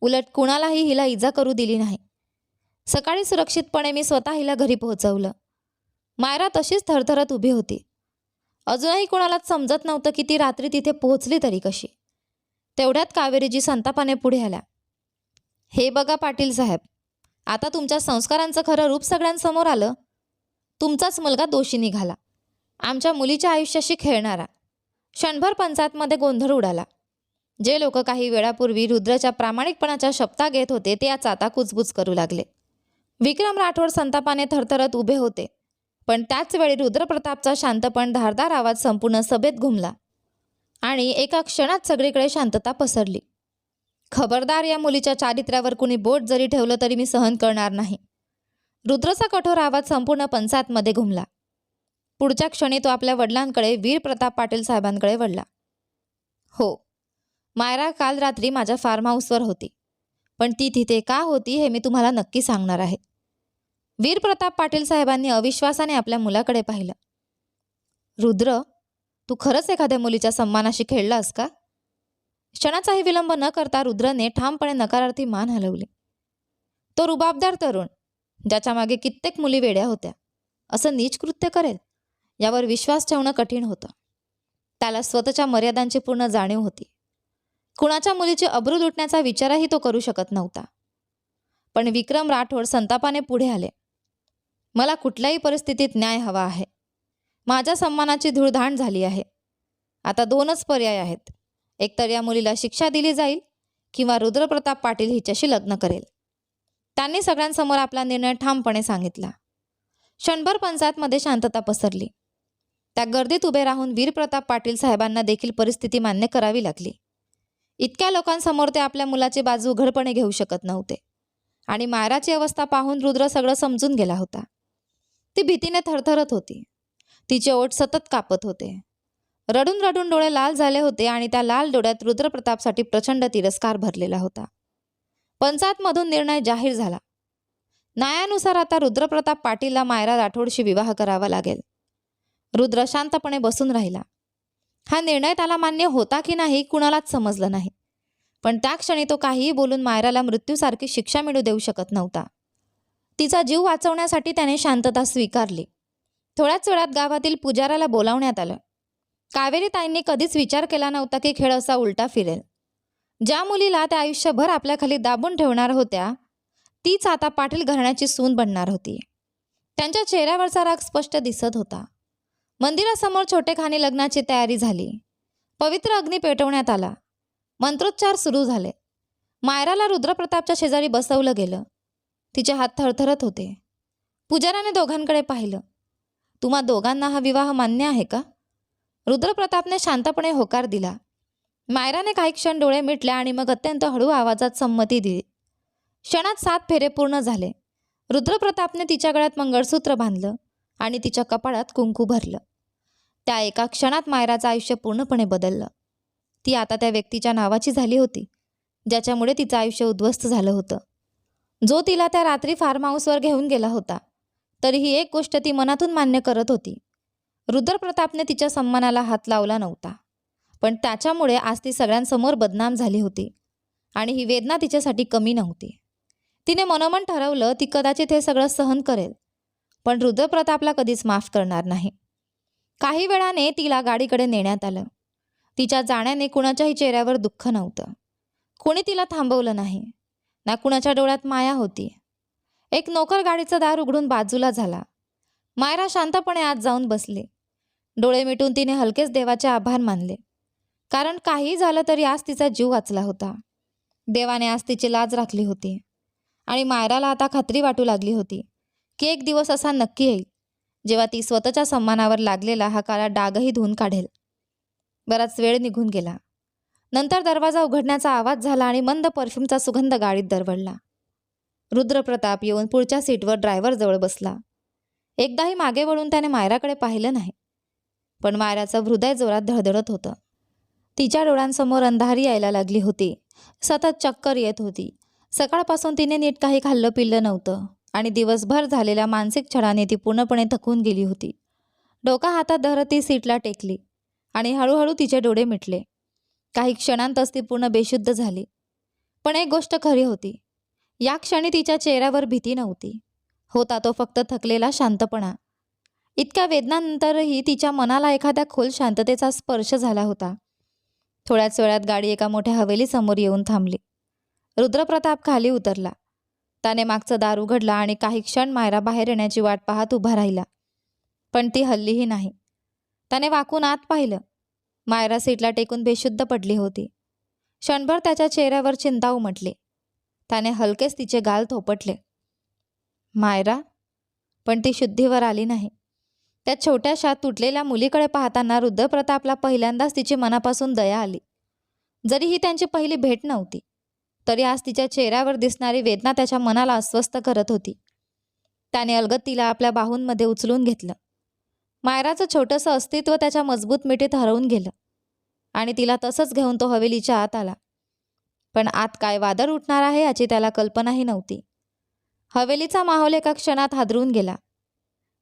उलट कुणालाही हिला इजा करू दिली नाही. सकाळी सुरक्षितपणे मी स्वतः हिला घरी पोहोचवलं. मायरा तशीच थरथरत उभी होती. अजूनही कोणालाच समजत नव्हतं की ती रात्री तिथे पोहोचली तरी कशी. तेवढ्यात कावेरीजी संतापाने पुढे आल्या. हे बघा पाटील साहेब, आता तुमच्या संस्कारांचं खरं रूप सगळ्यांसमोर आलं. तुमचाच मुलगा दोषी निघाला, आमच्या मुलीच्या आयुष्याशी खेळणारा. क्षणभर पंचायतमध्ये गोंधळ उडाला. जे लोक काही वेळापूर्वी रुद्रच्या प्रामाणिकपणाच्या शपथा घेत होते ते आज आता कुजबूज करू लागले. विक्रम राठोड संतापाने थरथरत उभे होते. पण त्याच वेळी रुद्रप्रतापचा शांतपण धारदार आवाज संपूर्ण सभेत घुमला आणि एका क्षणात सगळीकडे शांतता पसरली. खबरदार, या मुलीच्या चारित्र्यावर कुणी बोट जरी ठेवलं तरी मी सहन करणार नाही. रुद्रचा कठोर आवाज संपूर्ण पंचायतमध्ये घुमला. पुढच्या क्षणी तो आपल्या वडिलांकडे, वीर प्रताप पाटील साहेबांकडे वळला. हो, मायरा काल रात्री माझ्या फार्म हाऊसवर होती, पण ती तिथे का होती हे मी तुम्हाला नक्की सांगणार आहे. वीर प्रताप पाटील साहेबांनी अविश्वासाने आपल्या मुलाकडे पाहिलं. रुद्र, तू खरंच एखाद्या मुलीच्या सन्मानाशी खेळलास का? क्षणाचाही विलंब न करता रुद्रने ठामपणे नकारार्थी मान हलवली. तो रुबाबदार तरुण, ज्याच्या मागे कित्येक मुली वेड्या होत्या, असं नीच कृत्य करेल यावर विश्वास ठेवणं कठीण होतं. त्याला स्वतःच्या मर्यादांची पूर्ण जाणीव होती. कुणाच्या मुलीची अब्रू लुटण्याचा विचारही तो करू शकत नव्हता. पण विक्रम राठोड संतापाने पुढे आले. मला कुठल्याही परिस्थितीत न्याय हवा आहे. माझ्या सन्मानाची धूळधाण झाली आहे. आता 2च पर्याय आहेत. एकतर या मुलीला शिक्षा दिली जाईल किंवा रुद्रप्रताप पाटील हिच्याशी लग्न करेल. त्यांनी सगळ्यांसमोर आपला निर्णय ठामपणे सांगितला. क्षणभर पंचायतमध्ये शांतता पसरली. त्या गर्दीत उभे राहून वीरप्रताप पाटील साहेबांना देखील परिस्थिती मान्य करावी लागली. इतक्या लोकांसमोर ते आपल्या मुलाची बाजू उघडपणे घेऊ शकत नव्हते. आणि मायराची अवस्था पाहून रुद्र सगळं समजून गेला होता. ती भीतीने थरथरत होती. तिचे ओठ सतत कापत होते. रडून रडून डोळे लाल झाले होते आणि त्या लाल डोळ्यात रुद्रप्रतापसाठी प्रचंड तिरस्कार भरलेला होता. पंचायतमधून निर्णय जाहीर झाला. न्यायानुसार आता रुद्रप्रताप पाटीलला मायरा राठोडशी विवाह करावा लागेल. रुद्र शांतपणे बसून राहिला. हा निर्णय त्याला मान्य होता की नाही कुणालाच समजलं नाही. पण त्या क्षणी तो काहीही बोलून मायराला मृत्यूसारखी शिक्षा मिळू देऊ शकत नव्हता. तिचा जीव वाचवण्यासाठी त्याने शांतता स्वीकारली. थोड्याच वेळात गावातील पुजाऱ्याला बोलावण्यात आलं. कावेरीताईंनी कधीच विचार केला नव्हता की खेळ असा उलटा फिरेल. ज्या मुलीला त्या आयुष्यभर आपल्याखाली दाबून ठेवणार होत्या तीच आता पाटील घराण्याची सून बनणार होती. त्यांच्या चेहऱ्यावरचा राग स्पष्ट दिसत होता. मंदिरासमोर छोटेखानी लग्नाची तयारी झाली. पवित्र अग्नी पेटवण्यात आला. मंत्रोच्चार सुरू झाले. मायराला रुद्रप्रतापच्या शेजारी बसवलं गेलं. तिचे हात थरथरत होते. पुजाऱ्याने दोघांकडे पाहिलं. तुम्हा दोघांना हा विवाह मान्य आहे का? रुद्रप्रतापने शांतपणे होकार दिला. मायराने काही क्षण डोळे मिटले आणि मग अत्यंत हळू आवाजात संमती दिली. क्षणात 7 फेरे पूर्ण झाले. रुद्रप्रतापने तिच्या गळ्यात मंगळसूत्र बांधलं आणि तिच्या कपाळात कुंकू भरलं. त्या एका क्षणात मायराचं आयुष्य पूर्णपणे बदललं. ती आता त्या व्यक्तीच्या नावाची झाली होती ज्याच्यामुळे तिचं आयुष्य उद्ध्वस्त झालं होतं. जो तिला त्या रात्री फार्म हाऊसवर घेऊन गेला होता. तरीही एक गोष्ट ती मनातून मान्य करत होती. रुद्रप्रतापने तिच्या सन्मानाला हात लावला नव्हता. पण त्याच्यामुळे आज ती सगळ्यांसमोर बदनाम झाली होती. आणि ही वेदना तिच्यासाठी कमी नव्हती. तिने मनोमन ठरवलं ती कदाचित हे सगळं सहन करेल. पण रुद्रप्रतापला कधीच माफ करणार नाही. काही वेळाने तिला गाडीकडे नेण्यात आलं. तिच्या जाण्याने कुणाच्याही चेहऱ्यावर दुःख नव्हतं. कोणी तिला थांबवलं नाही. ना कुणाच्या डोळ्यात माया होती. एक नोकर गाडीचं दार उघडून बाजूला झाला. मायरा शांतपणे आत जाऊन बसली. डोळे मिटून तिने हलकेच देवाचे आभार मानले. कारण काही झालं तरी आज तिचा जीव वाचला होता. देवाने आज तिची लाज राखली होती. आणि मायराला आता खात्री वाटू लागली होती की एक दिवस असा नक्की येईल जेव्हा ती स्वतःच्या सन्मानावर लागलेला हा काळा डागही धुवून काढेल. बराच वेळ निघून गेला. नंतर दरवाजा उघडण्याचा आवाज झाला आणि मंद परफ्यूमचा सुगंध गाडीत दरवळला. रुद्रप्रताप येऊन पुढच्या सीटवर ड्रायव्हरजवळ बसला. एकदाही मागे वळून त्याने मायराकडे पाहिलं नाही. पण मायराचं हृदय जोरात धडधडत होतं. तिच्या डोळ्यांसमोर अंधारी यायला लागली होती. सतत चक्कर येत होती. सकाळपासून तिने नीट काही खाल्लं पिल्लं नव्हतं आणि दिवसभर झालेल्या मानसिक छळाने ती पूर्णपणे थकून गेली होती. डोका हातात धरत ती सीटला टेकली आणि हळूहळू तिचे डोळे मिटले. काही क्षणांतच ती पूर्ण बेशुद्ध झाली. पण एक गोष्ट खरी होती. या क्षणी तिच्या चेहऱ्यावर भीती नव्हती. होता तो फक्त थकलेला शांतपणा. इतक्या वेदनांतरही तिच्या मनाला एखाद्या खोल शांततेचा स्पर्श झाला होता. थोड्याच वेळात गाडी एका मोठ्या हवेलीसमोर येऊन थांबली. रुद्रप्रताप खाली उतरला. त्याने मागचं दार उघडला आणि काही क्षण मायरा बाहेर येण्याची वाट पाहत उभा राहिला. पण ती हललीही नाही. त्याने वाकून आत पाहिलं. मायरा सीटला टेकून बेशुद्ध पडली होती. क्षणभर त्याच्या चेहऱ्यावर चिंता उमटली. त्याने हलकेच तिचे गाल थोपटले. मायरा. पण ती शुद्धीवर आली नाही. त्या छोट्याशा तुटलेल्या मुलीकडे पाहताना रुद्रप्रतापला पहिल्यांदाच तिची मनापासून दया आली. जरी ही त्यांची पहिली भेट नव्हती तरी आज तिच्या चेहऱ्यावर दिसणारी वेदना त्याच्या मनाला अस्वस्थ करत होती. त्याने अलगद तिला आपल्या बाहूंमध्ये उचलून घेतलं. मायराचं छोटंसं अस्तित्व त्याच्या मजबूत मिठीत हरवून गेलं आणि तिला तसंच घेऊन तो हवेलीच्या आत आला. पण आत काय वादळ उठणार आहे याची त्याला कल्पनाही नव्हती. हवेलीचा माहोल एका क्षणात हादरून गेला.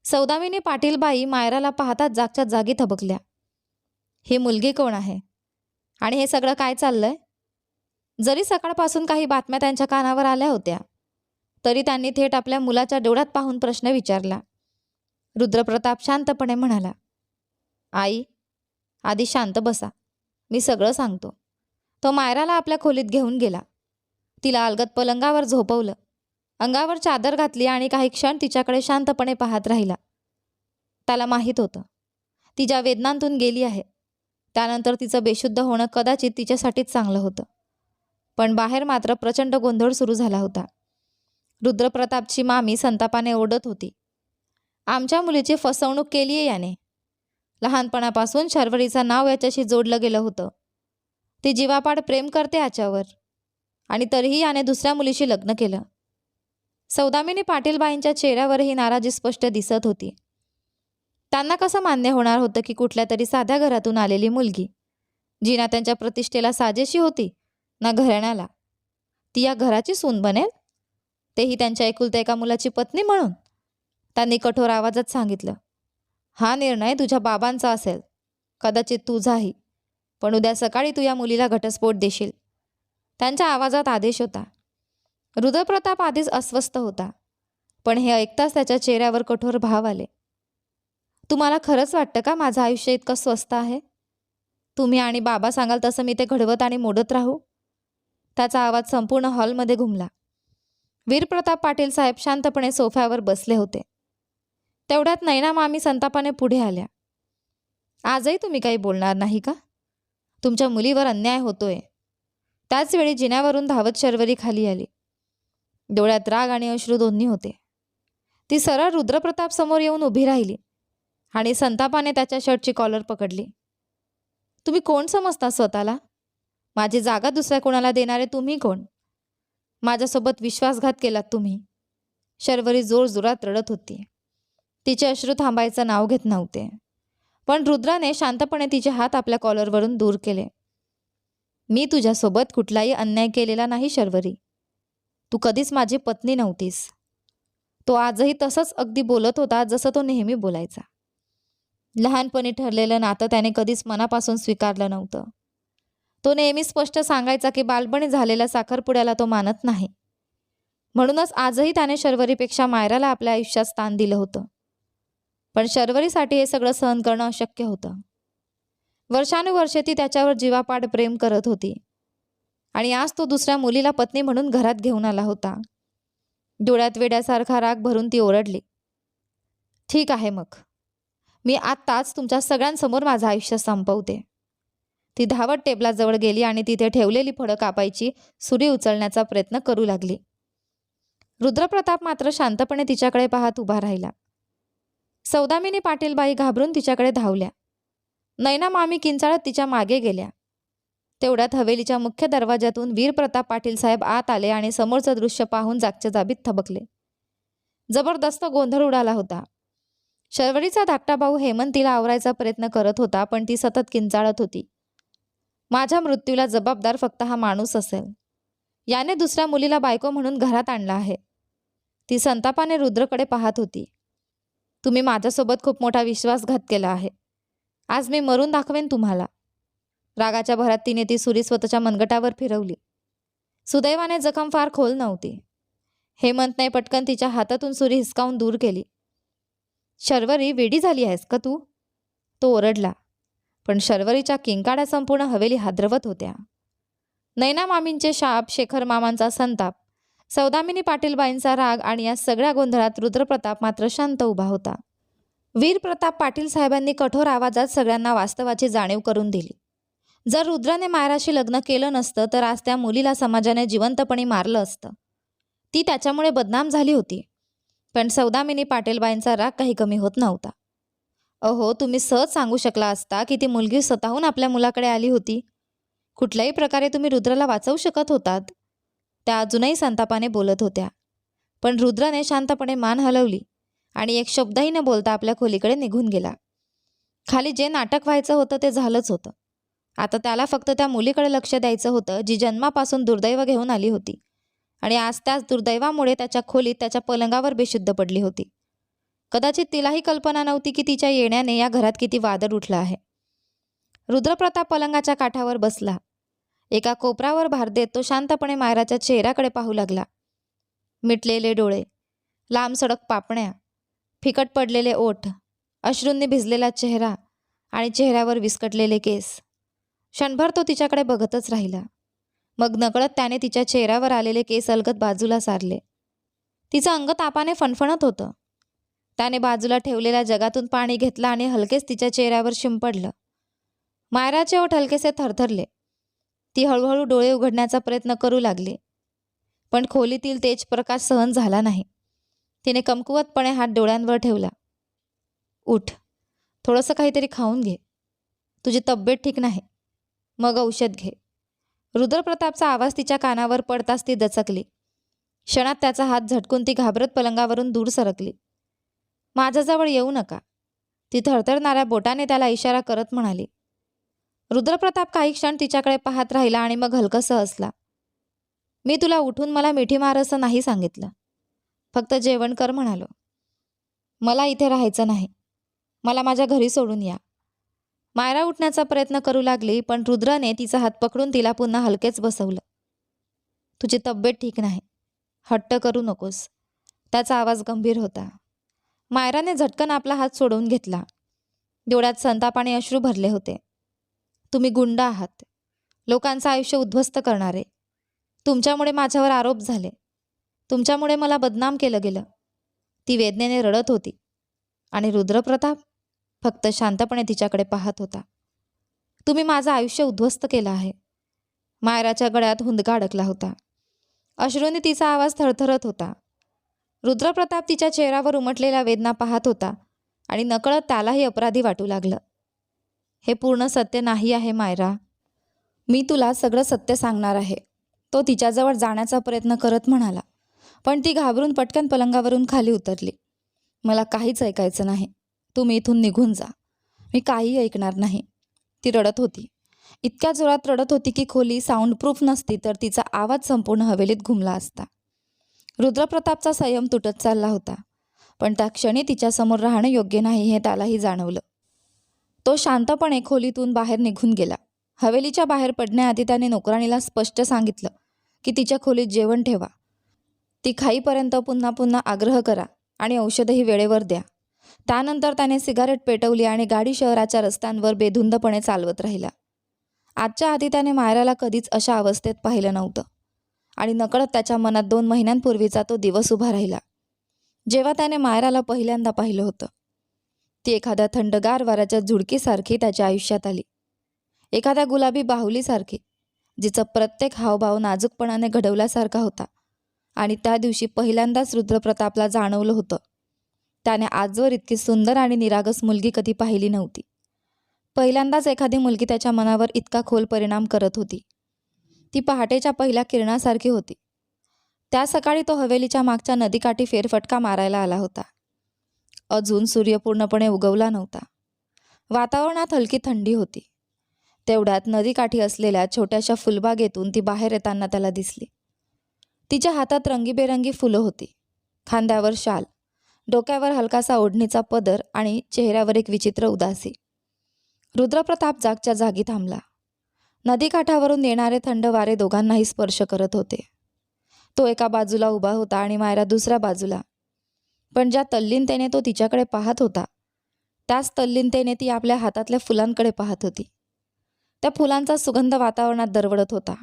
सौदामिनी पाटीलबाई मायराला पाहताच जागच्या जागी थबकल्या. ही मुलगी कोण आहे आणि हे सगळं काय चाललंय? जरी सकाळपासून काही बातम्या त्यांच्या कानावर आल्या होत्या तरी त्यांनी थेट आपल्या मुलाच्या डोळ्यात पाहून प्रश्न विचारला. रुद्रप्रताप शांतपणे म्हणाला, आई, आधी शांत बसा. मी सगळं सांगतो. तो मायराला आपल्या खोलीत घेऊन गेला. तिला अलगद पलंगावर झोपवलं. अंगावर चादर घातली आणि काही क्षण तिच्याकडे शांतपणे पाहत राहिला. त्याला माहीत होतं ती ज्या वेदनांतून गेली आहे त्यानंतर तिचं बेशुद्ध होणं कदाचित तिच्यासाठीच चांगलं होतं. पण बाहेर मात्र प्रचंड गोंधळ सुरू झाला होता. रुद्रप्रतापची मामी संतापाने ओरडत होती. आमच्या मुलीची फसवणूक केली आहे याने. लहानपणापासून शर्वरीचं नाव याच्याशी जोडलं गेलं होतं. ती जीवापाड प्रेम करते याच्यावर आणि तरीही याने दुसऱ्या मुलीशी लग्न केलं. सौदामिनी पाटीलबाईंच्या चेहऱ्यावरही नाराजी स्पष्ट दिसत होती. त्यांना कसं मान्य होणार होतं की कुठल्या तरी साध्या घरातून आलेली मुलगी, जी ना त्यांच्या प्रतिष्ठेला साजेशी होती ना घराण्याला, ती या घराची सून बनेल, तेही त्यांच्या एकुलत्या एका मुलाची पत्नी म्हणून. त्यांनी कठोर आवाजात सांगितलं, हा निर्णय तुझ्या बाबांचा असेल, कदाचित तुझाही, पण उद्या सकाळी तू या मुलीला घटस्फोट देशील. त्यांच्या आवाजात आदेश होता. रुद्रप्रताप आधीच अस्वस्थ होता, पण हे ऐकताच त्याच्या चेहऱ्यावर कठोर भाव आले. तुम्हाला खरंच वाटतं का माझं आयुष्य इतकं स्वस्त आहे? तुम्ही आणि बाबा सांगाल तसं मी ते घडवत आणि मोडत राहू? त्याचा आवाज संपूर्ण हॉलमध्ये घुमला. वीरप्रताप पाटील साहेब शांतपणे सोफ्यावर बसले होते. तेवढ्यात नैना मामी संतापाने पुढे आल्या. आजही तुम्ही काही बोलणार नाही का? तुमच्या मुलीवर अन्याय होतोय. त्याचवेळी जिन्यावरून धावत शर्वरी खाली आली. डोळ्यात राग आणि अश्रू दोन्ही होते. ती सरळ रुद्रप्रताप समोर येऊन उभी राहिली आणि संतापाने त्याच्या शर्टची कॉलर पकडली. तुम्ही कोण समजता स्वतःला? माझी जागा दुसऱ्या कोणाला देणारे तुम्ही कोण? माझ्यासोबत विश्वासघात केलात तुम्ही. शर्वरी जोरजोरात रडत होती. तिचे अश्रू थांबायचं नाव घेत नव्हते. पण रुद्राने शांतपणे तिचे हात आपल्या कॉलरवरून दूर केले. मी तुझ्यासोबत कुठलाही अन्याय केलेला नाही शर्वरी. तू कधीच माझी पत्नी नव्हतीस. तो आजही तसंच अगदी बोलत होता जसं तो नेहमी बोलायचा. लहानपणी ठरलेलं नातं त्याने कधीच मनापासून स्वीकारलं नव्हतं. तो नेहमी स्पष्ट सांगायचा की बालपणी झालेल्या साखरपुड्याला तो मानत नाही. म्हणूनच आजही त्याने शर्वरीपेक्षा मायराला आपल्या आयुष्यात स्थान दिलं होतं. पण शर्वरीसाठी हे सगळं सहन करणं अशक्य होतं. वर्षानुवर्षे ती त्याच्यावर जीवापाड प्रेम करत होती आणि आज तो दुसऱ्या मुलीला पत्नी म्हणून घरात घेऊन आला होता. डोळ्यात वेड्यासारखा राग भरून ती ओरडली. ठीक आहे मग, मी आत्ताच तुमच्या सगळ्यांसमोर माझं आयुष्य संपवते. ती धावत टेबलाजवळ गेली आणि तिथे ठेवलेली फळं कापायची सुरी उचलण्याचा प्रयत्न करू लागली. रुद्रप्रताप मात्र शांतपणे तिच्याकडे पाहत उभा राहिला. सौदामिनी पाटीलबाई घाबरून तिच्याकडे धावल्या. नैना मामी किंचाळत तिच्या मागे गेल्या. तेवढ्यात हवेलीच्या मुख्य दरवाजातून वीरप्रताप पाटील साहेब आत आले आणि समोरचं दृश्य पाहून जागच्या जाबीत थबकले. जबरदस्त गोंधळ उडाला होता. शर्वरीचा धाकटा भाऊ हेमंत तिला आवरायचा प्रयत्न करत होता, पण ती सतत किंचाळत होती. माझ्या मृत्यूला जबाबदार फक्त हा माणूस असेल. याने दुसऱ्या मुलीला बायको म्हणून घरात आणला आहे. ती संतापाने रुद्रकडे पाहत होती. तुम्ही माझ्यासोबत खूप मोठा विश्वासघात केला आहे. आज मी मरून दाखवेन तुम्हाला. रागाच्या भरात तिने ती सुरी स्वतःच्या मनगटावर फिरवली. सुदैवाने जखम फार खोल नव्हती. हेमंतने पटकन तिच्या हातातून सुरी हिसकावून दूर केली. शर्वरी, वेडी झाली आहेस का तू? तो ओरडला. पण शर्वरीच्या किंकाळ्या संपूर्ण हवेली हादरवत होत्या. नैना मामींचे शाप, शेखर मामांचा संताप, सौदामिनी पाटीलबाईंचा राग आणि या सगळ्या गोंधळात रुद्रप्रताप मात्र शांत उभा होता. वीरप्रताप पाटील साहेबांनी कठोर आवाजात सगळ्यांना वास्तवाची जाणीव करून दिली. जर रुद्राने मायराशी लग्न केलं नसतं तर आज त्या मुलीला समाजाने जिवंतपणे मारलं असतं. ती त्याच्यामुळे बदनाम झाली होती. पण सौदामिनी पाटीलबाईंचा राग काही कमी होत नव्हता. अहो, तुम्ही सहज सांगू शकला असता की ती मुलगी स्वतःहून आपल्या मुलाकडे आली होती. कुठल्याही प्रकारे तुम्ही रुद्राला वाचवू शकत होतात. त्या अजूनही संतापाने बोलत होत्या. पण रुद्राने शांतपणे मान हलवली आणि एक शब्दही न बोलता आपल्या खोलीकडे निघून गेला. खाली जे नाटक व्हायचं होतं ते झालंच होतं. आता त्याला फक्त त्या मुलीकडे लक्ष द्यायचं होतं, जी जन्मापासून दुर्दैव घेऊन आली होती आणि आज त्याच दुर्दैवामुळे त्याच्या खोलीत त्याच्या पलंगावर बेशुद्ध पडली होती. कदाचित तिलाही कल्पना नव्हती की तिच्या येण्याने या घरात किती वादळ उठलं आहे. रुद्रप्रताप पलंगाच्या काठावर बसला. एका कोपरावर भार देत तो शांतपणे मायराच्या चेहऱ्याकडे पाहू लागला. मिटलेले डोळे, लांब सडक पापण्या, फिकट पडलेले ओठ, अश्रूंनी भिजलेला चेहरा आणि चेहऱ्यावर विस्कटलेले केस. क्षणभर तो तिच्याकडे बघतच राहिला. मग नकळत त्याने तिच्या चेहऱ्यावर आलेले केस अलगद बाजूला सारले. तिचं अंग तापाने फणफणत होतं. त्याने बाजूला ठेवलेल्या जगातून पाणी घेतलं आणि हलकेच तिच्या चेहऱ्यावर शिंपडलं. मायराचे ओठ हलकेसे थरथरले. ती हळूहळू डोळे उघडण्याचा प्रयत्न करू लागली, पण खोलीतील तेज प्रकाश सहन झाला नाही. तिने कमकुवतपणे हात डोळ्यांवर ठेवला. उठ, थोडंसं काहीतरी खाऊन घे. तुझी तब्येत ठीक नाही. मग औषध घे. रुद्रप्रतापचा आवाज तिच्या कानावर पडताच ती दचकली. क्षणात त्याचा हात झटकून ती घाबरत पलंगावरून दूर सरकली. माझ्याजवळ येऊ नका, ती थरथरणाऱ्या बोटाने त्याला इशारा करत म्हणाली. रुद्रप्रताप काही क्षण तिच्याकडे पाहत राहिला आणि मग हलकंसं हसला. मी तुला उठून मला मिठी मार असं नाही सांगितलं, फक्त जेवण कर म्हणालो. मला इथे राहायचं नाही, मला माझ्या घरी सोडून या. मायरा उठण्याचा प्रयत्न करू लागली, पण रुद्रने तिचा हात पकडून तिला पुन्हा हलकेच बसवलं. तुझी तब्येत ठीक नाही, हट्ट करू नकोस. त्याचा आवाज गंभीर होता. मायराने झटकन आपला हात सोडवून घेतला. डोळ्यात संतापाने अश्रू भरले होते. तुम्ही गुंड आहात, लोकांचं आयुष्य उद्ध्वस्त करणारे. तुमच्यामुळे माझ्यावर आरोप झाले, तुमच्यामुळे मला बदनाम केलं गेलं. ती वेदनेने रडत होती आणि रुद्रप्रताप फक्त शांतपणे तिच्याकडे पाहत होता. तुम्ही माझं आयुष्य उद्ध्वस्त केलं आहे. मायराच्या गळ्यात हुंदका अडकला होता. अश्रूंनी तिचा आवाज थरथरत होता. रुद्रप्रताप तिच्या चेहऱ्यावर उमटलेल्या वेदना पाहत होता आणि नकळत त्यालाही अपराधी वाटू लागलं. हे पूर्ण सत्य नाही आहे मायरा, मी तुला सगळं सत्य सांगणार आहे, तो तिच्याजवळ जाण्याचा प्रयत्न करत म्हणाला. पण ती घाबरून पटकन पलंगावरून खाली उतरली. मला काहीच ऐकायचं नाही, तुम्ही इथून निघून जा, मी काही ऐकणार नाही. ती रडत होती. इतक्या जोरात रडत होती की खोली साऊंडप्रूफ नसती तर तिचा आवाज संपूर्ण हवेलीत घुमला असता. रुद्रप्रतापचा संयम तुटत चालला होता, पण त्या क्षणी तिच्यासमोर राहणं योग्य नाही हे त्यालाही जाणवलं. तो शांतपणे खोलीतून बाहेर निघून गेला. हवेलीच्या बाहेर पडण्याआधी त्याने नोकराणीला स्पष्ट सांगितलं की तिच्या खोलीत जेवण ठेवा, ती खाईपर्यंत पुन्हा पुन्हा आग्रह करा आणि औषधही वेळेवर द्या. त्यानंतर त्याने सिगारेट पेटवली आणि गाडी शहराच्या रस्त्यांवर बेधुंदपणे चालवत राहिला. आजच्या आधी त्याने मायराला कधीच अशा अवस्थेत पाहिलं नव्हतं आणि नकळत त्याच्या मनात 2 महिन्यांपूर्वीचा तो दिवस उभा राहिला, जेव्हा त्याने मायराला पहिल्यांदा पाहिलं होतं. ती एखाद्या थंडगार वाऱ्याच्या झुळकीसारखी त्याच्या आयुष्यात आली, एखाद्या गुलाबी बाहुलीसारखी, जिचं प्रत्येक हावभाव नाजूकपणाने घडवल्यासारखा होता. आणि त्या दिवशी पहिल्यांदाच रुद्रप्रतापला जाणवलं होतं, त्याने आजवर इतकी सुंदर आणि निरागस मुलगी कधी पाहिली नव्हती. पहिल्यांदाच एखादी मुलगी त्याच्या मनावर इतका खोल परिणाम करत होती. ती पहाटेच्या पहिल्या किरणासारखी होती. त्या सकाळी तो हवेलीच्या मागच्या नदीकाठी फेरफटका मारायला आला होता. अजून सूर्य पूर्णपणे उगवला नव्हता. वातावरणात हलकी थंडी होती. तेवढ्यात नदीकाठी असलेल्या छोट्याशा फुलबागेतून ती बाहेर येताना त्याला दिसली. तिच्या हातात रंगीबेरंगी फुलं होती, खांद्यावर शाल, डोक्यावर हलकासा ओढणीचा पदर आणि चेहऱ्यावर एक विचित्र उदासी. रुद्रप्रताप जागच्या जागी थांबला. नदीकाठावरून येणारे थंड वारे दोघांनाही स्पर्श करत होते. तो एका बाजूला उभा होता आणि मायरा दुसऱ्या बाजूला, पण ज्या तल्लीनतेने तो तिच्याकडे पाहत होता त्याच तल्लीनतेने ती आपल्या हातातल्या फुलांकडे पाहत होती. त्या फुलांचा सुगंध वातावरणात दरवळत होता.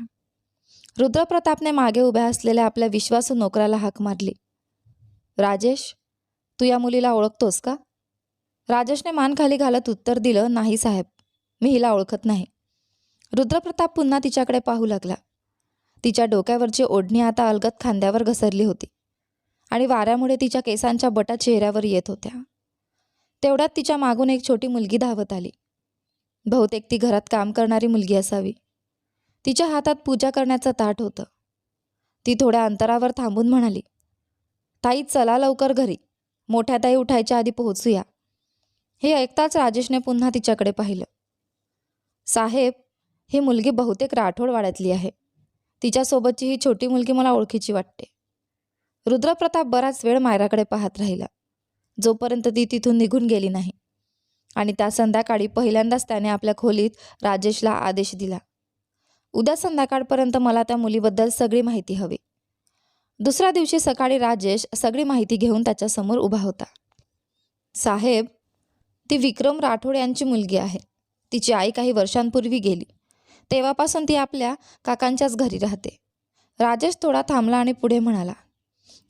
रुद्रप्रतापने मागे उभ्या असलेल्या आपल्या विश्वासू नोकराला हाक मारली. राजेश, तू या मुलीला ओळखतोस का? राजेशने मान खाली घालत उत्तर दिलं, नाही साहेब, मी हिला ओळखत नाही. रुद्रप्रताप पुन्हा तिच्याकडे पाहू लागला. तिच्या डोक्यावरची ओढणी आता अलगद खांद्यावर घसरली होती आणि वाऱ्यामुळे तिच्या केसांच्या बटा चेहऱ्यावर येत होत्या. तेवढ्यात तिच्या मागून एक छोटी मुलगी धावत आली. बहुतेक ती घरात काम करणारी मुलगी असावी. तिच्या हातात पूजा करण्याचं ताट होतं. ती थोड्या अंतरावर थांबून म्हणाली, ताई चला लवकर घरी, मोठ्या ताई उठायच्या आधी पोहोचूया. हे ऐकताच राजेशने पुन्हा तिच्याकडे पाहिलं. साहेब, ही मुलगी बहुतेक राठोडवाड्यातली आहे. तिच्यासोबतची ही छोटी मुलगी मला ओळखीची वाटते. रुद्रप्रताप बराच वेळ मायराकडे पाहत राहिला, जोपर्यंत ती तिथून निघून गेली नाही. आणि त्या संध्याकाळी पहिल्यांदाच त्याने आपल्या खोलीत राजेशला आदेश दिला, उद्या संध्याकाळपर्यंत मला त्या मुलीबद्दल सगळी माहिती हवी. दुसऱ्या दिवशी सकाळी राजेश सगळी माहिती घेऊन त्याच्यासमोर उभा होता. साहेब, ती विक्रम राठोड यांची मुलगी आहे. तिची आई काही वर्षांपूर्वी गेली. तेव्हापासून ती आपल्या काकांच्याच घरी राहते. राजेश थोडा थांबला आणि पुढे म्हणाला,